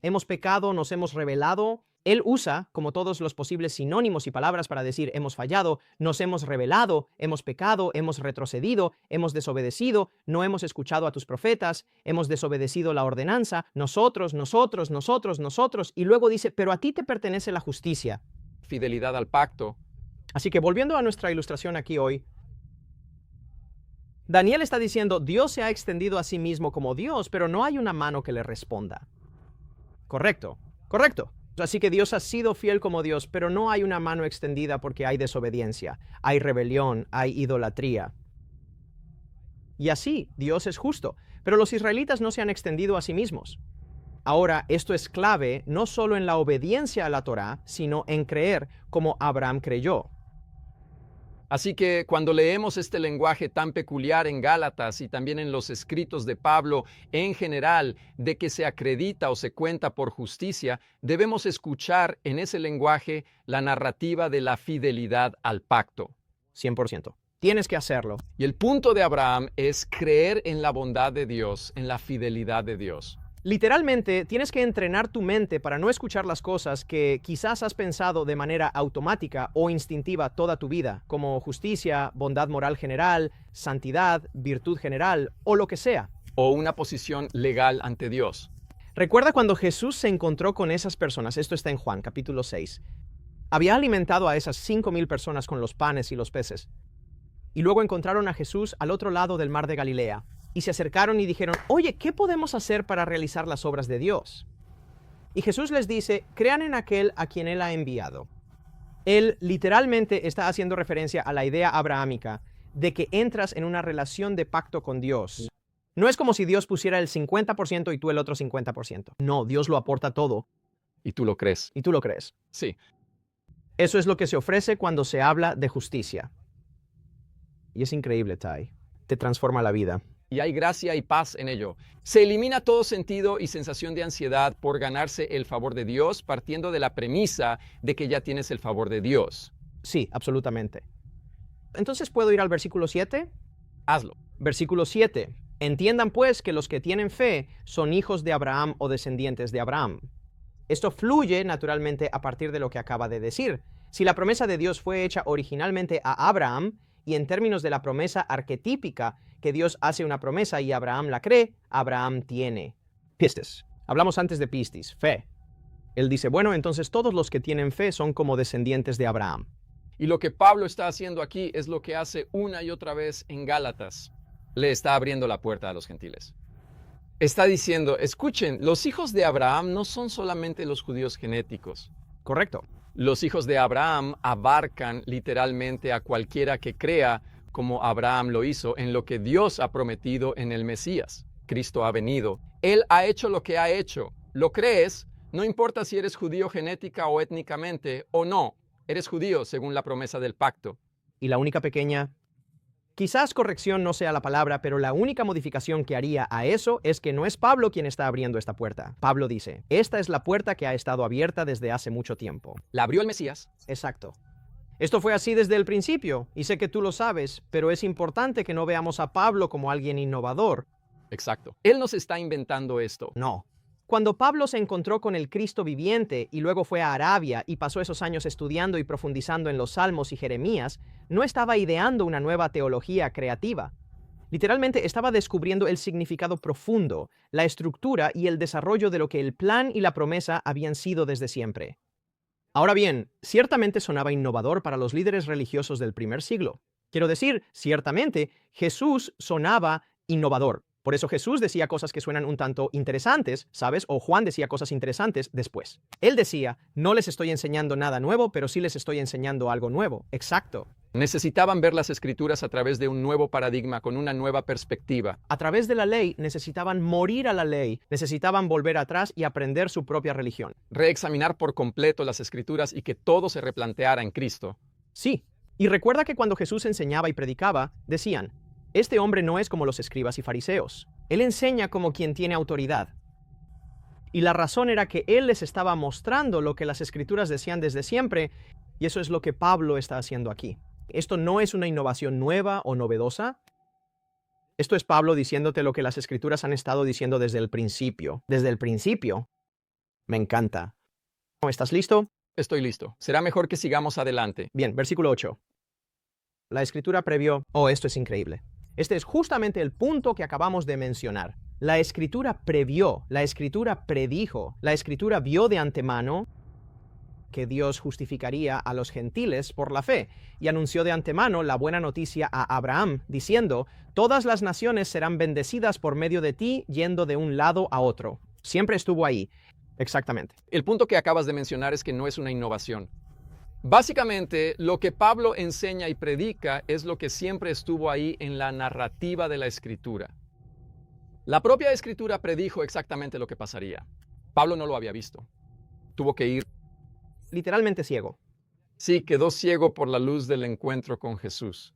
S2: Hemos pecado, nos hemos rebelado». Él usa, como todos los posibles sinónimos y palabras para decir hemos fallado, nos hemos rebelado, hemos pecado, hemos retrocedido, hemos desobedecido, no hemos escuchado a tus profetas, hemos desobedecido la ordenanza, nosotros, y luego dice, pero a ti te pertenece la justicia.
S1: Fidelidad al pacto.
S2: Así que volviendo a nuestra ilustración aquí hoy, Daniel está diciendo, Dios se ha extendido a sí mismo como Dios, pero no hay una mano que le responda. Correcto, correcto. Así que Dios ha sido fiel como Dios, pero no hay una mano extendida porque hay desobediencia, hay rebelión, hay idolatría. Y así, Dios es justo, pero los israelitas no se han extendido a sí mismos. Ahora, esto es clave no solo en la obediencia a la Torá, sino en creer como Abraham creyó.
S1: Así que cuando leemos este lenguaje tan peculiar en Gálatas y también en los escritos de Pablo en general, de que se acredita o se cuenta por justicia, debemos escuchar en ese lenguaje la narrativa de la fidelidad al pacto.
S2: 100%. Tienes que hacerlo.
S1: Y el punto de Abraham es creer en la bondad de Dios, en la fidelidad de Dios.
S2: Literalmente, tienes que entrenar tu mente para no escuchar las cosas que quizás has pensado de manera automática o instintiva toda tu vida, como justicia, bondad moral general, santidad, virtud general o lo que sea.
S1: O una posición legal ante Dios.
S2: Recuerda cuando Jesús se encontró con esas personas, esto está en Juan, capítulo 6. Había alimentado a esas 5,000 personas con los panes y los peces. Y luego encontraron a Jesús al otro lado del mar de Galilea. Y se acercaron y dijeron, oye, ¿qué podemos hacer para realizar las obras de Dios? Y Jesús les dice, crean en aquel a quien Él ha enviado. Él literalmente está haciendo referencia a la idea abrahámica de que entras en una relación de pacto con Dios. No es como si Dios pusiera el 50% y tú el otro 50%. No, Dios lo aporta todo.
S1: ¿Y tú lo crees?
S2: ¿Y tú lo crees?
S1: Sí.
S2: Eso es lo que se ofrece cuando se habla de justicia. Y es increíble, Ty. Te transforma la vida.
S1: Y hay gracia y paz en ello. Se elimina todo sentido y sensación de ansiedad por ganarse el favor de Dios, partiendo de la premisa de que ya tienes el favor de Dios.
S2: Sí, absolutamente. Entonces, ¿puedo ir al versículo 7?
S1: Hazlo.
S2: Versículo 7. Entiendan pues que los que tienen fe son hijos de Abraham o descendientes de Abraham. Esto fluye naturalmente a partir de lo que acaba de decir. Si la promesa de Dios fue hecha originalmente a Abraham, y en términos de la promesa arquetípica, que Dios hace una promesa y Abraham la cree, Abraham tiene. Pistis. Hablamos antes de pistis, fe. Él dice, bueno, entonces todos los que tienen fe son como descendientes de Abraham.
S1: Y lo que Pablo está haciendo aquí es lo que hace una y otra vez en Gálatas. Le está abriendo la puerta a los gentiles. Está diciendo, escuchen, los hijos de Abraham no son solamente los judíos genéticos.
S2: Correcto.
S1: Los hijos de Abraham abarcan literalmente a cualquiera que crea, como Abraham lo hizo, en lo que Dios ha prometido en el Mesías. Cristo ha venido. Él ha hecho lo que ha hecho. ¿Lo crees? No importa si eres judío genética o étnicamente o no. Eres judío según la promesa del pacto.
S2: Y la única pequeña, quizás corrección no sea la palabra, pero la única modificación que haría a eso es que no es Pablo quien está abriendo esta puerta. Pablo dice, esta es la puerta que ha estado abierta desde hace mucho tiempo.
S1: La abrió el Mesías.
S2: Exacto. Esto fue así desde el principio, y sé que tú lo sabes, pero es importante que no veamos a Pablo como alguien innovador.
S1: Exacto. Él nos está inventando esto.
S2: No. Cuando Pablo se encontró con el Cristo viviente y luego fue a Arabia y pasó esos años estudiando y profundizando en los Salmos y Jeremías, no estaba ideando una nueva teología creativa. Literalmente estaba descubriendo el significado profundo, la estructura y el desarrollo de lo que el plan y la promesa habían sido desde siempre. Ahora bien, ciertamente sonaba innovador para los líderes religiosos del primer siglo. Quiero decir, ciertamente, Jesús sonaba innovador. Por eso Jesús decía cosas que suenan un tanto interesantes, ¿sabes? O Juan decía cosas interesantes después. Él decía, no les estoy enseñando nada nuevo, pero sí les estoy enseñando algo nuevo. Exacto.
S1: Necesitaban ver las Escrituras a través de un nuevo paradigma, con una nueva perspectiva.
S2: A través de la ley necesitaban morir a la ley, necesitaban volver atrás y aprender su propia religión.
S1: Reexaminar por completo las Escrituras y que todo se replanteara en Cristo.
S2: Sí. Y recuerda que cuando Jesús enseñaba y predicaba, decían, este hombre no es como los escribas y fariseos. Él enseña como quien tiene autoridad. Y la razón era que él les estaba mostrando lo que las Escrituras decían desde siempre, y eso es lo que Pablo está haciendo aquí. Esto no es una innovación nueva o novedosa. Esto es Pablo diciéndote lo que las Escrituras han estado diciendo desde el principio. Desde el principio. Me encanta. ¿Estás listo?
S1: Estoy listo. Será mejor que sigamos adelante.
S2: Bien, versículo 8. La Escritura previó. Oh, esto es increíble. Este es justamente el punto que acabamos de mencionar. La Escritura previó, la Escritura predijo, la Escritura vio de antemano que Dios justificaría a los gentiles por la fe, y anunció de antemano la buena noticia a Abraham, diciendo, todas las naciones serán bendecidas por medio de ti, yendo de un lado a otro. Siempre estuvo ahí. Exactamente.
S1: El punto que acabas de mencionar es que no es una innovación. Básicamente, lo que Pablo enseña y predica es lo que siempre estuvo ahí en la narrativa de la Escritura. La propia Escritura predijo exactamente lo que pasaría. Pablo no lo había visto. Tuvo que ir.
S2: Literalmente ciego.
S1: Sí, quedó ciego por la luz del encuentro con Jesús.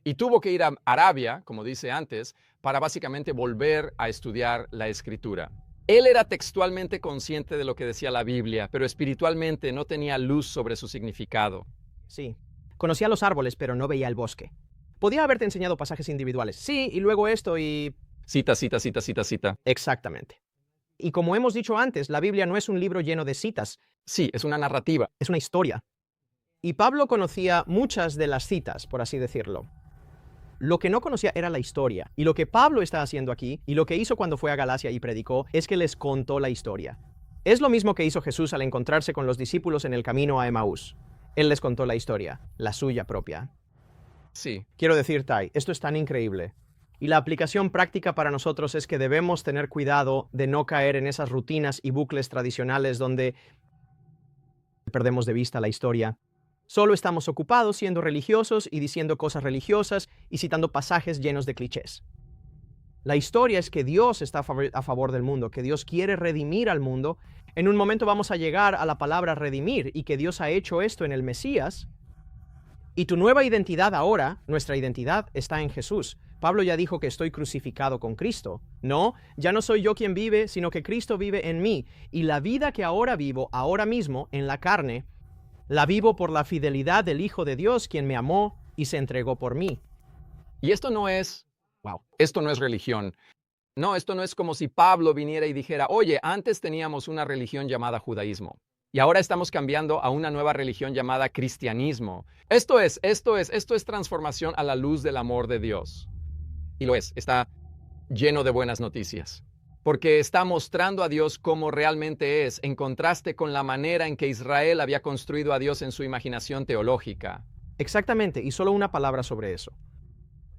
S1: Y tuvo que ir a Arabia, como dice antes, para básicamente volver a estudiar la Escritura. Él era textualmente consciente de lo que decía la Biblia, pero espiritualmente no tenía luz sobre su significado.
S2: Sí. Conocía los árboles, pero no veía el bosque. Podía haberte enseñado pasajes individuales. Sí, y luego esto y...
S1: Cita, cita, cita, cita, cita.
S2: Exactamente. Y como hemos dicho antes, la Biblia no es un libro lleno de citas.
S1: Sí, es una narrativa.
S2: Es una historia. Y Pablo conocía muchas de las citas, por así decirlo. Lo que no conocía era la historia. Y lo que Pablo está haciendo aquí, y lo que hizo cuando fue a Galacia y predicó, es que les contó la historia. Es lo mismo que hizo Jesús al encontrarse con los discípulos en el camino a Emaús. Él les contó la historia, la suya propia.
S1: Sí.
S2: Quiero decir, Tai, esto es tan increíble. Y la aplicación práctica para nosotros es que debemos tener cuidado de no caer en esas rutinas y bucles tradicionales donde perdemos de vista la historia. Solo estamos ocupados siendo religiosos y diciendo cosas religiosas y citando pasajes llenos de clichés. La historia es que Dios está a favor del mundo, que Dios quiere redimir al mundo. En un momento vamos a llegar a la palabra redimir y que Dios ha hecho esto en el Mesías. Y tu nueva identidad ahora, nuestra identidad, está en Jesús. Pablo ya dijo que estoy crucificado con Cristo. No, ya no soy yo quien vive, sino que Cristo vive en mí. Y la vida que ahora vivo, ahora mismo, en la carne, la vivo por la fidelidad del Hijo de Dios, quien me amó y se entregó por mí.
S1: Y esto no es religión. No, esto no es como si Pablo viniera y dijera, oye, antes teníamos una religión llamada judaísmo y ahora estamos cambiando a una nueva religión llamada cristianismo. Esto es transformación a la luz del amor de Dios. Y lo es, está lleno de buenas noticias. Porque está mostrando a Dios cómo realmente es, en contraste con la manera en que Israel había construido a Dios en su imaginación teológica.
S2: Exactamente, y solo una palabra sobre eso.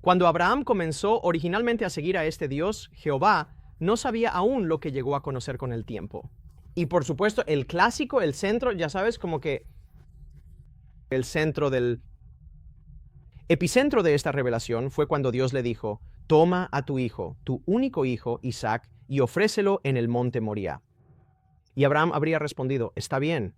S2: Cuando Abraham comenzó originalmente a seguir a este Dios, Jehová, no sabía aún lo que llegó a conocer con el tiempo. Y por supuesto, el clásico, el centro, ya sabes, como que el centro del epicentro de esta revelación fue cuando Dios le dijo, toma a tu hijo, tu único hijo, Isaac, y ofrécelo en el monte Moriah. Y Abraham habría respondido, está bien.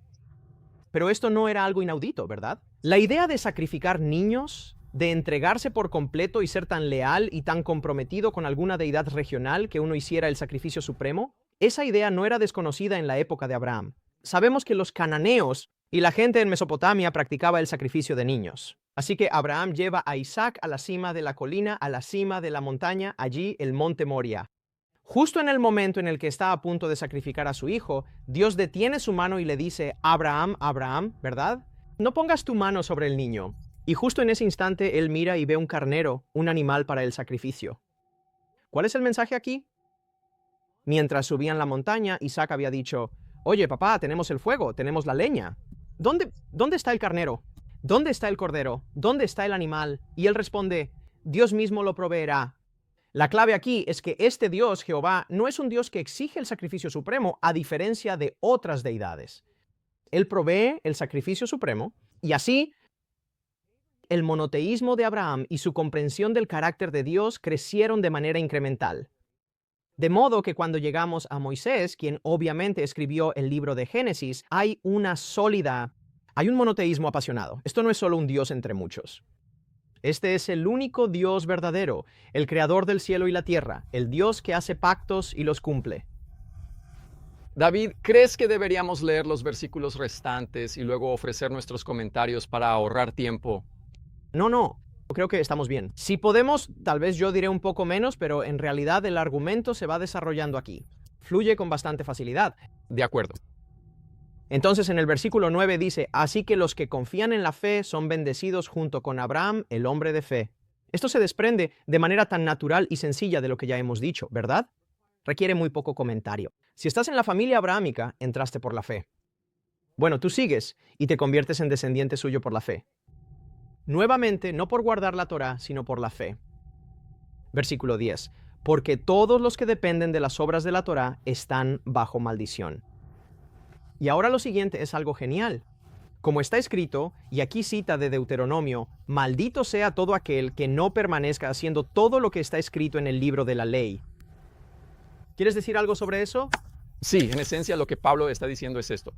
S2: Pero esto no era algo inaudito, ¿verdad? La idea de sacrificar niños, de entregarse por completo y ser tan leal y tan comprometido con alguna deidad regional que uno hiciera el sacrificio supremo, esa idea no era desconocida en la época de Abraham. Sabemos que los cananeos y la gente en Mesopotamia practicaba el sacrificio de niños. Así que Abraham lleva a Isaac a la cima de la colina, a la cima de la montaña, allí el monte Moriah. Justo en el momento en el que está a punto de sacrificar a su hijo, Dios detiene su mano y le dice, Abraham, Abraham, ¿verdad? No pongas tu mano sobre el niño. Y justo en ese instante él mira y ve un carnero, un animal para el sacrificio. ¿Cuál es el mensaje aquí? Mientras subían la montaña, Isaac había dicho, oye papá, tenemos el fuego, tenemos la leña. ¿Dónde está el carnero? ¿Dónde está el cordero? ¿Dónde está el animal? Y él responde, Dios mismo lo proveerá. La clave aquí es que este Dios, Jehová, no es un Dios que exige el sacrificio supremo a diferencia de otras deidades. Él provee el sacrificio supremo y así el monoteísmo de Abraham y su comprensión del carácter de Dios crecieron de manera incremental. De modo que cuando llegamos a Moisés, quien obviamente escribió el libro de Génesis, hay un monoteísmo apasionado. Esto no es solo un Dios entre muchos. Este es el único Dios verdadero, el creador del cielo y la tierra, el Dios que hace pactos y los cumple.
S1: David, ¿crees que deberíamos leer los versículos restantes y luego ofrecer nuestros comentarios para ahorrar tiempo?
S2: No, creo que estamos bien. Si podemos, tal vez yo diré un poco menos, pero en realidad el argumento se va desarrollando aquí. Fluye con bastante facilidad.
S1: De acuerdo.
S2: Entonces en el versículo 9 dice, así que los que confían en la fe son bendecidos junto con Abraham, el hombre de fe. Esto se desprende de manera tan natural y sencilla de lo que ya hemos dicho, ¿verdad? Requiere muy poco comentario. Si estás en la familia abrahámica, entraste por la fe. Bueno, tú sigues y te conviertes en descendiente suyo por la fe. Nuevamente, no por guardar la Torá, sino por la fe. Versículo 10. Porque todos los que dependen de las obras de la Torá están bajo maldición. Y ahora lo siguiente es algo genial. Como está escrito, y aquí cita de Deuteronomio, maldito sea todo aquel que no permanezca haciendo todo lo que está escrito en el libro de la ley. ¿Quieres decir algo sobre eso?
S1: Sí, en esencia lo que Pablo está diciendo es esto.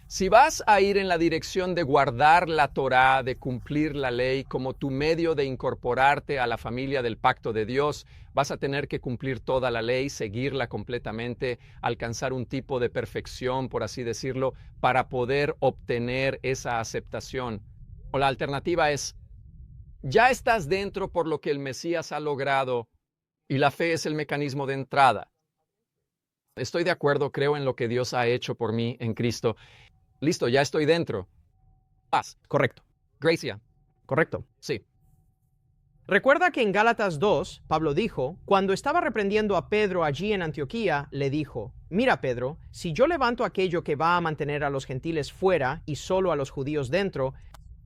S1: Si vas a ir en la dirección de guardar la Torá, de cumplir la ley como tu medio de incorporarte a la familia del pacto de Dios, vas a tener que cumplir toda la ley, seguirla completamente, alcanzar un tipo de perfección, por así decirlo, para poder obtener esa aceptación. O la alternativa es, ya estás dentro por lo que el Mesías ha logrado y la fe es el mecanismo de entrada. Estoy de acuerdo, creo en lo que Dios ha hecho por mí en Cristo. Listo, ya estoy dentro. Paz.
S2: Correcto.
S1: Gracia.
S2: Correcto.
S1: Sí.
S2: Recuerda que en Gálatas 2, Pablo dijo, cuando estaba reprendiendo a Pedro allí en Antioquía, le dijo, mira Pedro, si yo levanto aquello que va a mantener a los gentiles fuera y solo a los judíos dentro,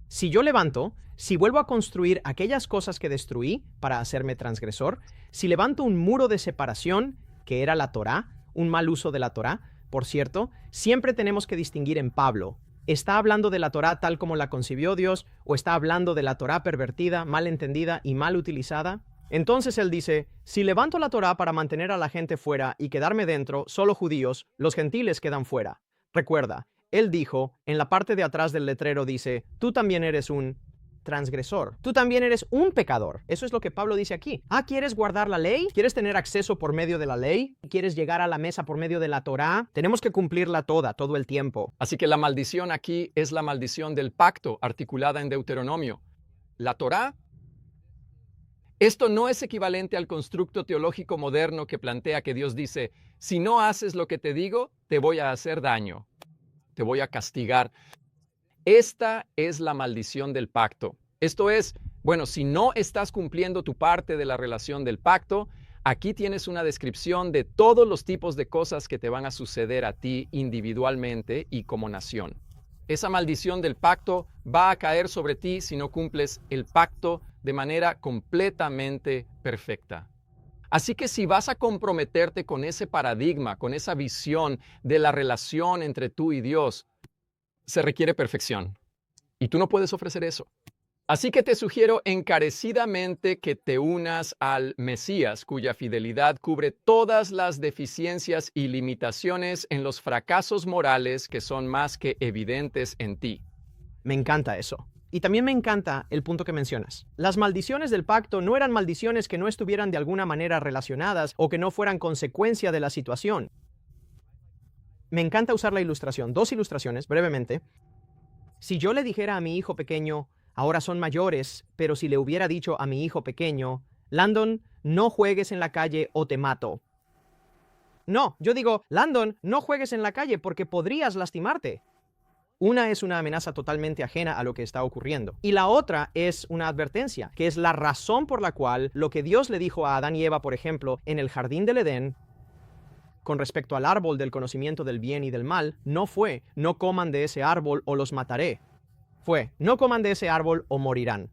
S2: si vuelvo a construir aquellas cosas que destruí para hacerme transgresor, si levanto un muro de separación, que era la Torá, un mal uso de la Torá, por cierto, siempre tenemos que distinguir en Pablo. ¿Está hablando de la Torá tal como la concibió Dios o está hablando de la Torá pervertida, mal entendida y mal utilizada? Entonces él dice, si levanto la Torá para mantener a la gente fuera y quedarme dentro, solo judíos, los gentiles quedan fuera. Recuerda, él dijo, en la parte de atrás del letrero dice, tú también eres un transgresor. Tú también eres un pecador. Eso es lo que Pablo dice aquí. ¿Quieres guardar la ley? ¿Quieres tener acceso por medio de la ley? ¿Quieres llegar a la mesa por medio de la Torá? Tenemos que cumplirla toda, todo el tiempo.
S1: Así que la maldición aquí es la maldición del pacto articulada en Deuteronomio. La Torá. Esto no es equivalente al constructo teológico moderno que plantea que Dios dice, si no haces lo que te digo, te voy a hacer daño, te voy a castigar. Esta es la maldición del pacto. Esto es, bueno, si no estás cumpliendo tu parte de la relación del pacto, aquí tienes una descripción de todos los tipos de cosas que te van a suceder a ti individualmente y como nación. Esa maldición del pacto va a caer sobre ti si no cumples el pacto de manera completamente perfecta. Así que si vas a comprometerte con ese paradigma, con esa visión de la relación entre tú y Dios, se requiere perfección. Y tú no puedes ofrecer eso. Así que te sugiero encarecidamente que te unas al Mesías, cuya fidelidad cubre todas las deficiencias y limitaciones en los fracasos morales que son más que evidentes en ti.
S2: Me encanta eso. Y también me encanta el punto que mencionas. Las maldiciones del pacto no eran maldiciones que no estuvieran de alguna manera relacionadas o que no fueran consecuencia de la situación. Me encanta usar la ilustración. 2 ilustraciones, brevemente. Si yo le dijera a mi hijo pequeño, ahora son mayores, pero si le hubiera dicho a mi hijo pequeño, Landon, no juegues en la calle o te mato. No, yo digo, Landon, no juegues en la calle porque podrías lastimarte. Una es una amenaza totalmente ajena a lo que está ocurriendo. Y la otra es una advertencia, que es la razón por la cual lo que Dios le dijo a Adán y Eva, por ejemplo, en el jardín del Edén, con respecto al árbol del conocimiento del bien y del mal, no fue, no coman de ese árbol o los mataré. Fue, no coman de ese árbol o morirán.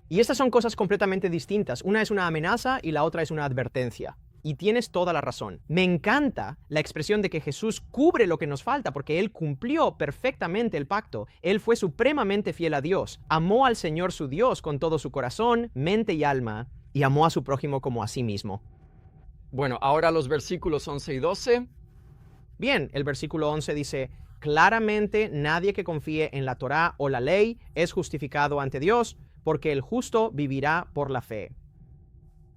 S2: Y estas son cosas completamente distintas. Una es una amenaza y la otra es una advertencia. Y tienes toda la razón. Me encanta la expresión de que Jesús cubre lo que nos falta porque Él cumplió perfectamente el pacto. Él fue supremamente fiel a Dios. Amó al Señor su Dios con todo su corazón, mente y alma, y amó a su prójimo como a sí mismo.
S1: Bueno, ahora los versículos 11 y 12.
S2: Bien, el versículo 11 dice, claramente nadie que confíe en la Torá o la ley es justificado ante Dios, porque el justo vivirá por la fe.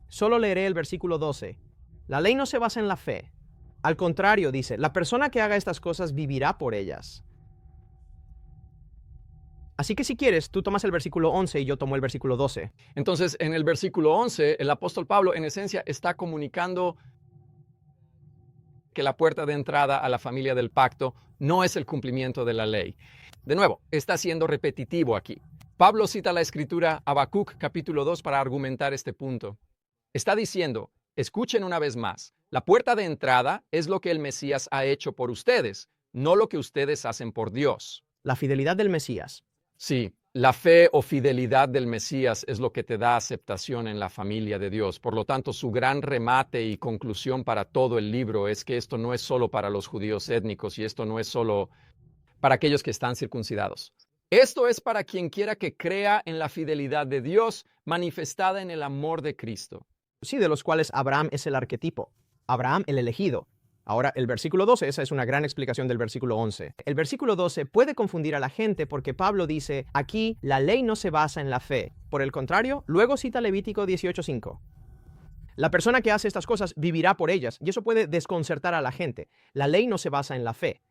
S2: Solo leeré el versículo 12. La ley no se basa en la fe. Al contrario, dice, la persona que haga estas cosas vivirá por ellas. Así que si quieres, tú tomas el versículo 11 y yo tomo el versículo 12.
S1: Entonces, en el versículo 11, el apóstol Pablo, en esencia, está comunicando que la puerta de entrada a la familia del pacto no es el cumplimiento de la ley. De nuevo, está siendo repetitivo aquí. Pablo cita la escritura Habacuc capítulo 2 para argumentar este punto. Está diciendo, escuchen una vez más, la puerta de entrada es lo que el Mesías ha hecho por ustedes, no lo que ustedes hacen por Dios.
S2: La fidelidad del Mesías.
S1: Sí, la fe o fidelidad del Mesías es lo que te da aceptación en la familia de Dios. Por lo tanto, su gran remate y conclusión para todo el libro es que esto no es solo para los judíos étnicos y esto no es solo para aquellos que están circuncidados. Esto es para quien quiera que crea en la fidelidad de Dios manifestada en el amor de Cristo.
S2: Sí, de los cuales Abraham es el arquetipo. Abraham el elegido. Ahora, el versículo 12, esa es una gran explicación del versículo 11. El versículo 12 puede confundir a la gente porque Pablo dice, aquí la ley no se basa en la fe. Por el contrario, luego cita Levítico 18:5. La persona que hace estas cosas vivirá por ellas, y eso puede desconcertar a la gente. La ley no se basa en la fe.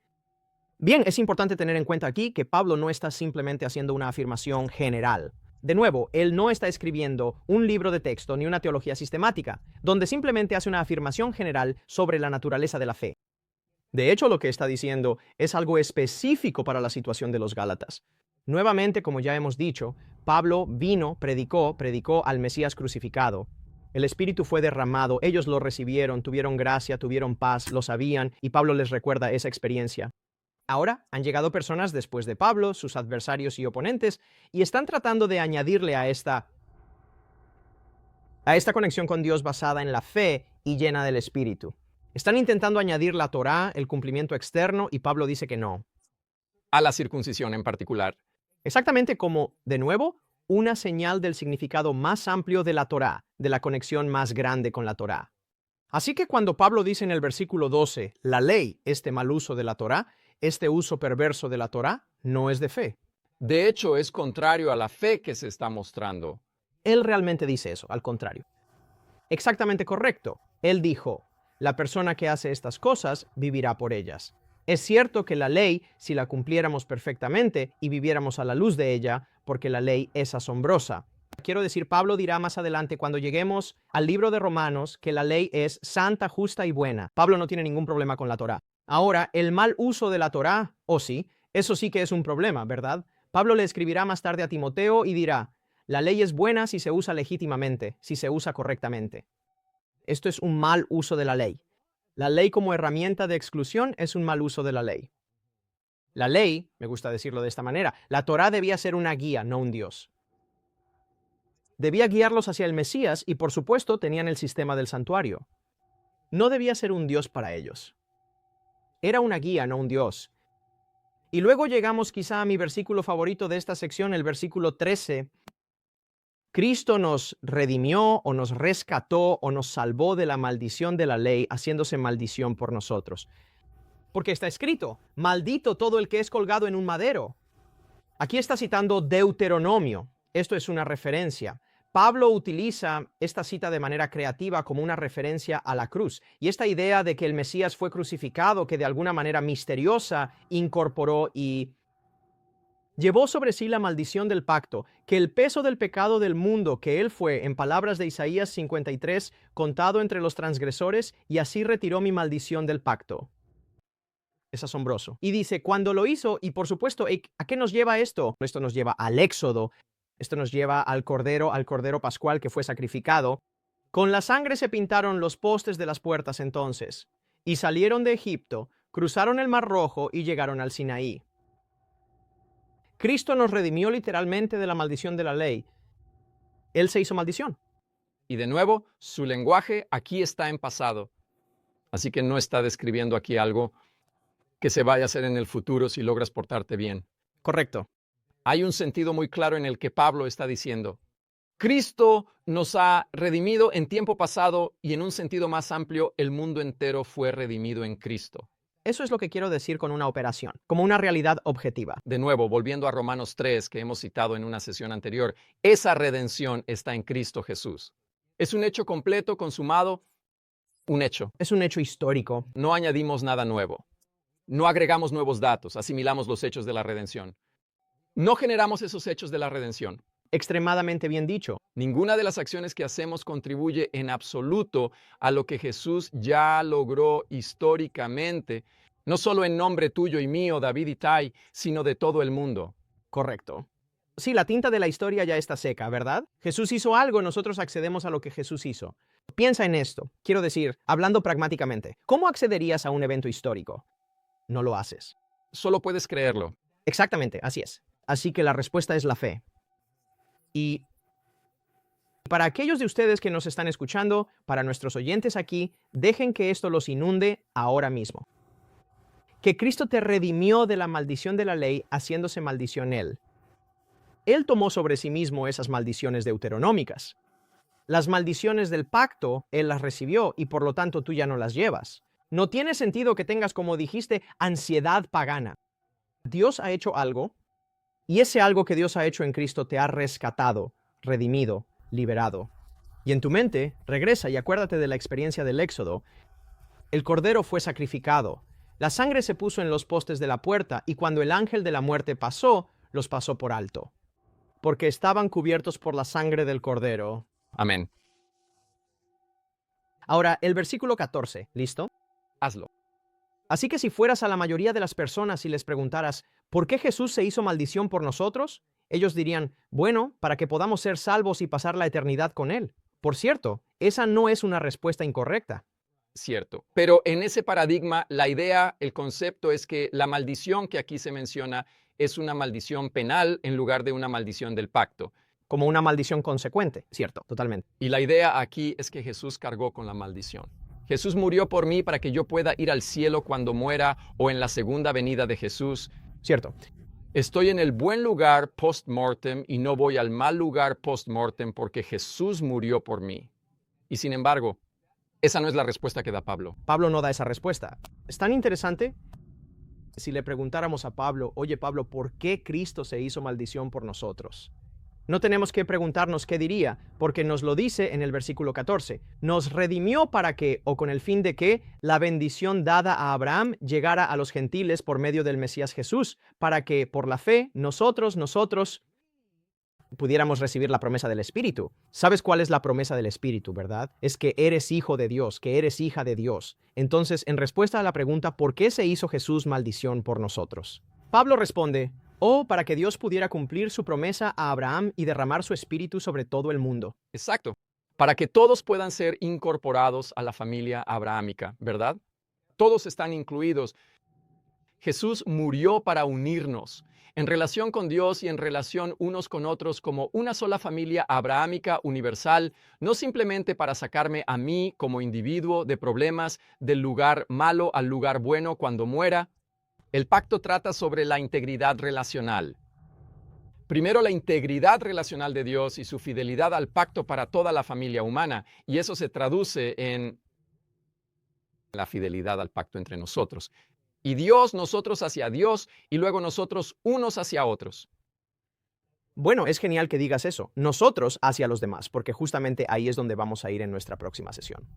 S2: Bien, es importante tener en cuenta aquí que Pablo no está simplemente haciendo una afirmación general. De nuevo, él no está escribiendo un libro de texto ni una teología sistemática, donde simplemente hace una afirmación general sobre la naturaleza de la fe. De hecho, lo que está diciendo es algo específico para la situación de los Gálatas. Nuevamente, como ya hemos dicho, Pablo predicó al Mesías crucificado. El Espíritu fue derramado, ellos lo recibieron, tuvieron gracia, tuvieron paz, lo sabían, y Pablo les recuerda esa experiencia. Ahora han llegado personas después de Pablo, sus adversarios y oponentes, y están tratando de añadirle a esta conexión con Dios basada en la fe y llena del Espíritu. Están intentando añadir la Torá, el cumplimiento externo, y Pablo dice que no.
S1: A la circuncisión en particular.
S2: Exactamente como, de nuevo, una señal del significado más amplio de la Torá, de la conexión más grande con la Torá. Así que cuando Pablo dice en el versículo 12, la ley, este mal uso de la Torá, este uso perverso de la Torá, no es de fe.
S1: De hecho, es contrario a la fe que se está mostrando.
S2: Él realmente dice eso, al contrario. Exactamente correcto. Él dijo, la persona que hace estas cosas vivirá por ellas. Es cierto que la ley, si la cumpliéramos perfectamente y viviéramos a la luz de ella, porque la ley es asombrosa. Quiero decir, Pablo dirá más adelante cuando lleguemos al libro de Romanos que la ley es santa, justa y buena. Pablo no tiene ningún problema con la Torá. Ahora, el mal uso de la Torá, sí, eso sí que es un problema, ¿verdad? Pablo le escribirá más tarde a Timoteo y dirá, la ley es buena si se usa legítimamente, si se usa correctamente. Esto es un mal uso de la ley. La ley como herramienta de exclusión es un mal uso de la ley. La ley, me gusta decirlo de esta manera, la Torá debía ser una guía, no un Dios. Debía guiarlos hacia el Mesías y, por supuesto, tenían el sistema del santuario. No debía ser un Dios para ellos. Era una guía, no un Dios. Y luego llegamos quizá a mi versículo favorito de esta sección, el versículo 13. Cristo nos redimió o nos rescató o nos salvó de la maldición de la ley, haciéndose maldición por nosotros. Porque está escrito, maldito todo el que es colgado en un madero. Aquí está citando Deuteronomio. Esto es una referencia. Pablo utiliza esta cita de manera creativa como una referencia a la cruz. Y esta idea de que el Mesías fue crucificado, que de alguna manera misteriosa incorporó y llevó sobre sí la maldición del pacto, que el peso del pecado del mundo que él fue, en palabras de Isaías 53, contado entre los transgresores, y así retiró mi maldición del pacto. Es asombroso. Y dice, cuando lo hizo, y por supuesto, ¿a qué nos lleva esto? Esto nos lleva al Éxodo. Esto nos lleva al cordero pascual que fue sacrificado. Con la sangre se pintaron los postes de las puertas entonces, y salieron de Egipto, cruzaron el Mar Rojo y llegaron al Sinaí. Cristo nos redimió literalmente de la maldición de la ley. Él se hizo maldición.
S1: Y de nuevo, su lenguaje aquí está en pasado. Así que no está describiendo aquí algo que se vaya a hacer en el futuro si logras portarte bien.
S2: Correcto.
S1: Hay un sentido muy claro en el que Pablo está diciendo: Cristo nos ha redimido en tiempo pasado y en un sentido más amplio, el mundo entero fue redimido en Cristo.
S2: Eso es lo que quiero decir con una operación, como una realidad objetiva.
S1: De nuevo, volviendo a Romanos 3, que hemos citado en una sesión anterior, esa redención está en Cristo Jesús. Es un hecho completo, consumado, un hecho.
S2: Es un hecho histórico.
S1: No añadimos nada nuevo. No agregamos nuevos datos, asimilamos los hechos de la redención. No generamos esos hechos de la redención.
S2: Extremadamente bien dicho.
S1: Ninguna de las acciones que hacemos contribuye en absoluto a lo que Jesús ya logró históricamente, no solo en nombre tuyo y mío, David y Tai, sino de todo el mundo.
S2: Correcto. Sí, la tinta de la historia ya está seca, ¿verdad? Jesús hizo algo, nosotros accedemos a lo que Jesús hizo. Piensa en esto. Quiero decir, hablando pragmáticamente, ¿cómo accederías a un evento histórico? No lo haces.
S1: Solo puedes creerlo.
S2: Exactamente, así es. Así que la respuesta es la fe. Y para aquellos de ustedes que nos están escuchando, para nuestros oyentes aquí, dejen que esto los inunde ahora mismo. Que Cristo te redimió de la maldición de la ley, haciéndose maldición Él. Él tomó sobre sí mismo esas maldiciones deuteronómicas. Las maldiciones del pacto, Él las recibió y por lo tanto tú ya no las llevas. No tiene sentido que tengas, como dijiste, ansiedad pagana. Dios ha hecho algo y ese algo que Dios ha hecho en Cristo te ha rescatado, redimido, liberado. Y en tu mente, regresa y acuérdate de la experiencia del Éxodo. El cordero fue sacrificado. La sangre se puso en los postes de la puerta y cuando el ángel de la muerte pasó, los pasó por alto. Porque estaban cubiertos por la sangre del cordero.
S1: Amén.
S2: Ahora, el versículo 14, ¿listo?
S1: Hazlo.
S2: Así que si fueras a la mayoría de las personas y les preguntaras, ¿por qué Jesús se hizo maldición por nosotros? Ellos dirían, bueno, para que podamos ser salvos y pasar la eternidad con Él. Por cierto, esa no es una respuesta incorrecta.
S1: Cierto. Pero en ese paradigma, la idea, el concepto es que la maldición que aquí se menciona es una maldición penal en lugar de una maldición del pacto.
S2: Como una maldición consecuente, cierto, totalmente.
S1: Y la idea aquí es que Jesús cargó con la maldición. Jesús murió por mí para que yo pueda ir al cielo cuando muera o en la segunda venida de Jesús.
S2: Cierto.
S1: Estoy en el buen lugar post-mortem y no voy al mal lugar post-mortem porque Jesús murió por mí. Y sin embargo, esa no es la respuesta que da Pablo.
S2: Pablo no da esa respuesta. Es tan interesante si le preguntáramos a Pablo, oye Pablo, ¿por qué Cristo se hizo maldición por nosotros? No tenemos que preguntarnos qué diría, porque nos lo dice en el versículo 14. Nos redimió para que, o con el fin de que, la bendición dada a Abraham llegara a los gentiles por medio del Mesías Jesús, para que, por la fe, nosotros pudiéramos recibir la promesa del Espíritu. ¿Sabes cuál es la promesa del Espíritu, verdad? Es que eres hijo de Dios, que eres hija de Dios. Entonces, en respuesta a la pregunta, ¿por qué se hizo Jesús maldición por nosotros? Pablo responde, para que Dios pudiera cumplir su promesa a Abraham y derramar su Espíritu sobre todo el mundo.
S1: Exacto. Para que todos puedan ser incorporados a la familia abrahámica, ¿verdad? Todos están incluidos. Jesús murió para unirnos en relación con Dios y en relación unos con otros como una sola familia abrahámica universal, no simplemente para sacarme a mí como individuo de problemas del lugar malo al lugar bueno cuando muera. El pacto trata sobre la integridad relacional. Primero, la integridad relacional de Dios y su fidelidad al pacto para toda la familia humana, y eso se traduce en la fidelidad al pacto entre nosotros. Y Dios, nosotros hacia Dios, y luego nosotros unos hacia otros.
S2: Bueno, es genial que digas eso, nosotros hacia los demás, porque justamente ahí es donde vamos a ir en nuestra próxima sesión.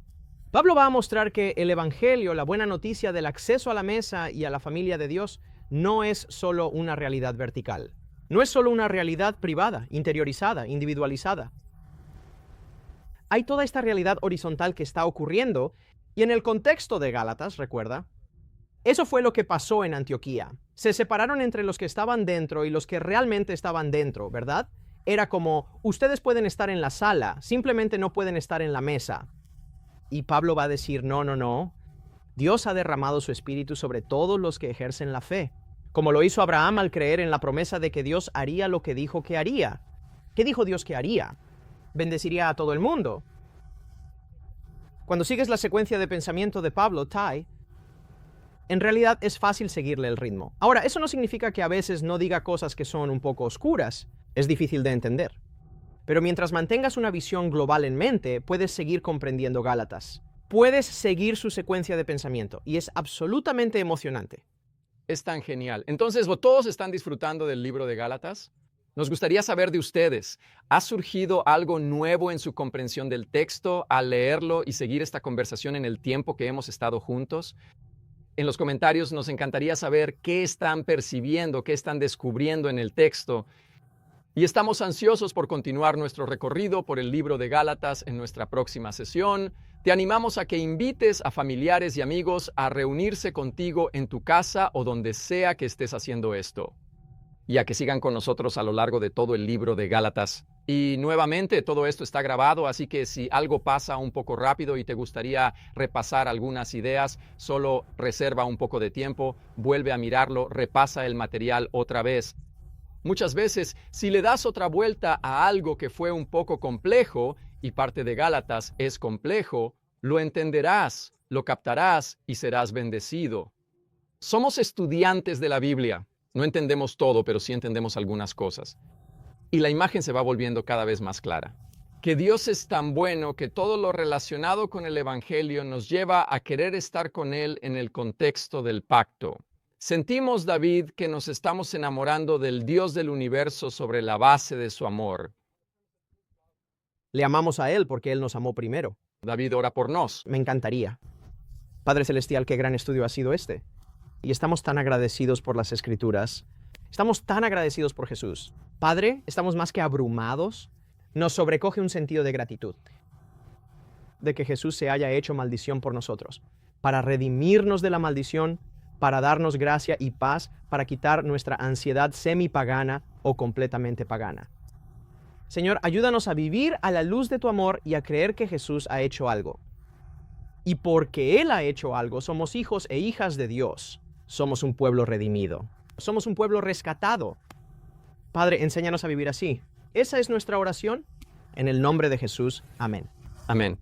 S2: Pablo va a mostrar que el Evangelio, la buena noticia del acceso a la mesa y a la familia de Dios, no es solo una realidad vertical. No es solo una realidad privada, interiorizada, individualizada. Hay toda esta realidad horizontal que está ocurriendo, y en el contexto de Gálatas, recuerda, eso fue lo que pasó en Antioquía. Se separaron entre los que estaban dentro y los que realmente estaban dentro, ¿verdad? Era como, ustedes pueden estar en la sala, simplemente no pueden estar en la mesa. Y Pablo va a decir, no. Dios ha derramado su Espíritu sobre todos los que ejercen la fe. Como lo hizo Abraham al creer en la promesa de que Dios haría lo que dijo que haría. ¿Qué dijo Dios que haría? bendeciría a todo el mundo. Cuando sigues la secuencia de pensamiento de Pablo, Tai, en realidad es fácil seguirle el ritmo. Ahora, eso no significa que a veces no diga cosas que son un poco oscuras. Es difícil de entender. Pero mientras mantengas una visión global en mente, puedes seguir comprendiendo Gálatas. Puedes seguir su secuencia de pensamiento y es absolutamente emocionante.
S1: Es tan genial. Entonces, ¿todos están disfrutando del libro de Gálatas? Nos gustaría saber de ustedes. ¿Ha surgido algo nuevo en su comprensión del texto al leerlo y seguir esta conversación en el tiempo que hemos estado juntos? En los comentarios nos encantaría saber qué están percibiendo, qué están descubriendo en el texto. Y estamos ansiosos por continuar nuestro recorrido por el libro de Gálatas en nuestra próxima sesión. Te animamos a que invites a familiares y amigos a reunirse contigo en tu casa o donde sea que estés haciendo esto. Y a que sigan con nosotros a lo largo de todo el libro de Gálatas. Y nuevamente, todo esto está grabado, así que si algo pasa un poco rápido y te gustaría repasar algunas ideas, solo reserva un poco de tiempo, vuelve a mirarlo, repasa el material otra vez. Muchas veces, si le das otra vuelta a algo que fue un poco complejo, y parte de Gálatas es complejo, lo entenderás, lo captarás y serás bendecido. Somos estudiantes de la Biblia. No entendemos todo, pero sí entendemos algunas cosas. Y la imagen se va volviendo cada vez más clara. Que Dios es tan bueno que todo lo relacionado con el Evangelio nos lleva a querer estar con Él en el contexto del pacto. Sentimos, David, que nos estamos enamorando del Dios del universo sobre la base de su amor.
S2: Le amamos a Él porque Él nos amó primero.
S1: David ora por nos.
S2: Me encantaría. Padre Celestial, qué gran estudio ha sido este. Y estamos tan agradecidos por las Escrituras. Estamos tan agradecidos por Jesús. Padre, estamos más que abrumados. Nos sobrecoge un sentido de gratitud de que Jesús se haya hecho maldición por nosotros, para redimirnos de la maldición, para darnos gracia y paz, para quitar nuestra ansiedad semipagana o completamente pagana. Señor, ayúdanos a vivir a la luz de tu amor y a creer que Jesús ha hecho algo. Y porque Él ha hecho algo, somos hijos e hijas de Dios. Somos un pueblo redimido. Somos un pueblo rescatado. Padre, enséñanos a vivir así. Esa es nuestra oración. En el nombre de Jesús. Amén.
S1: Amén.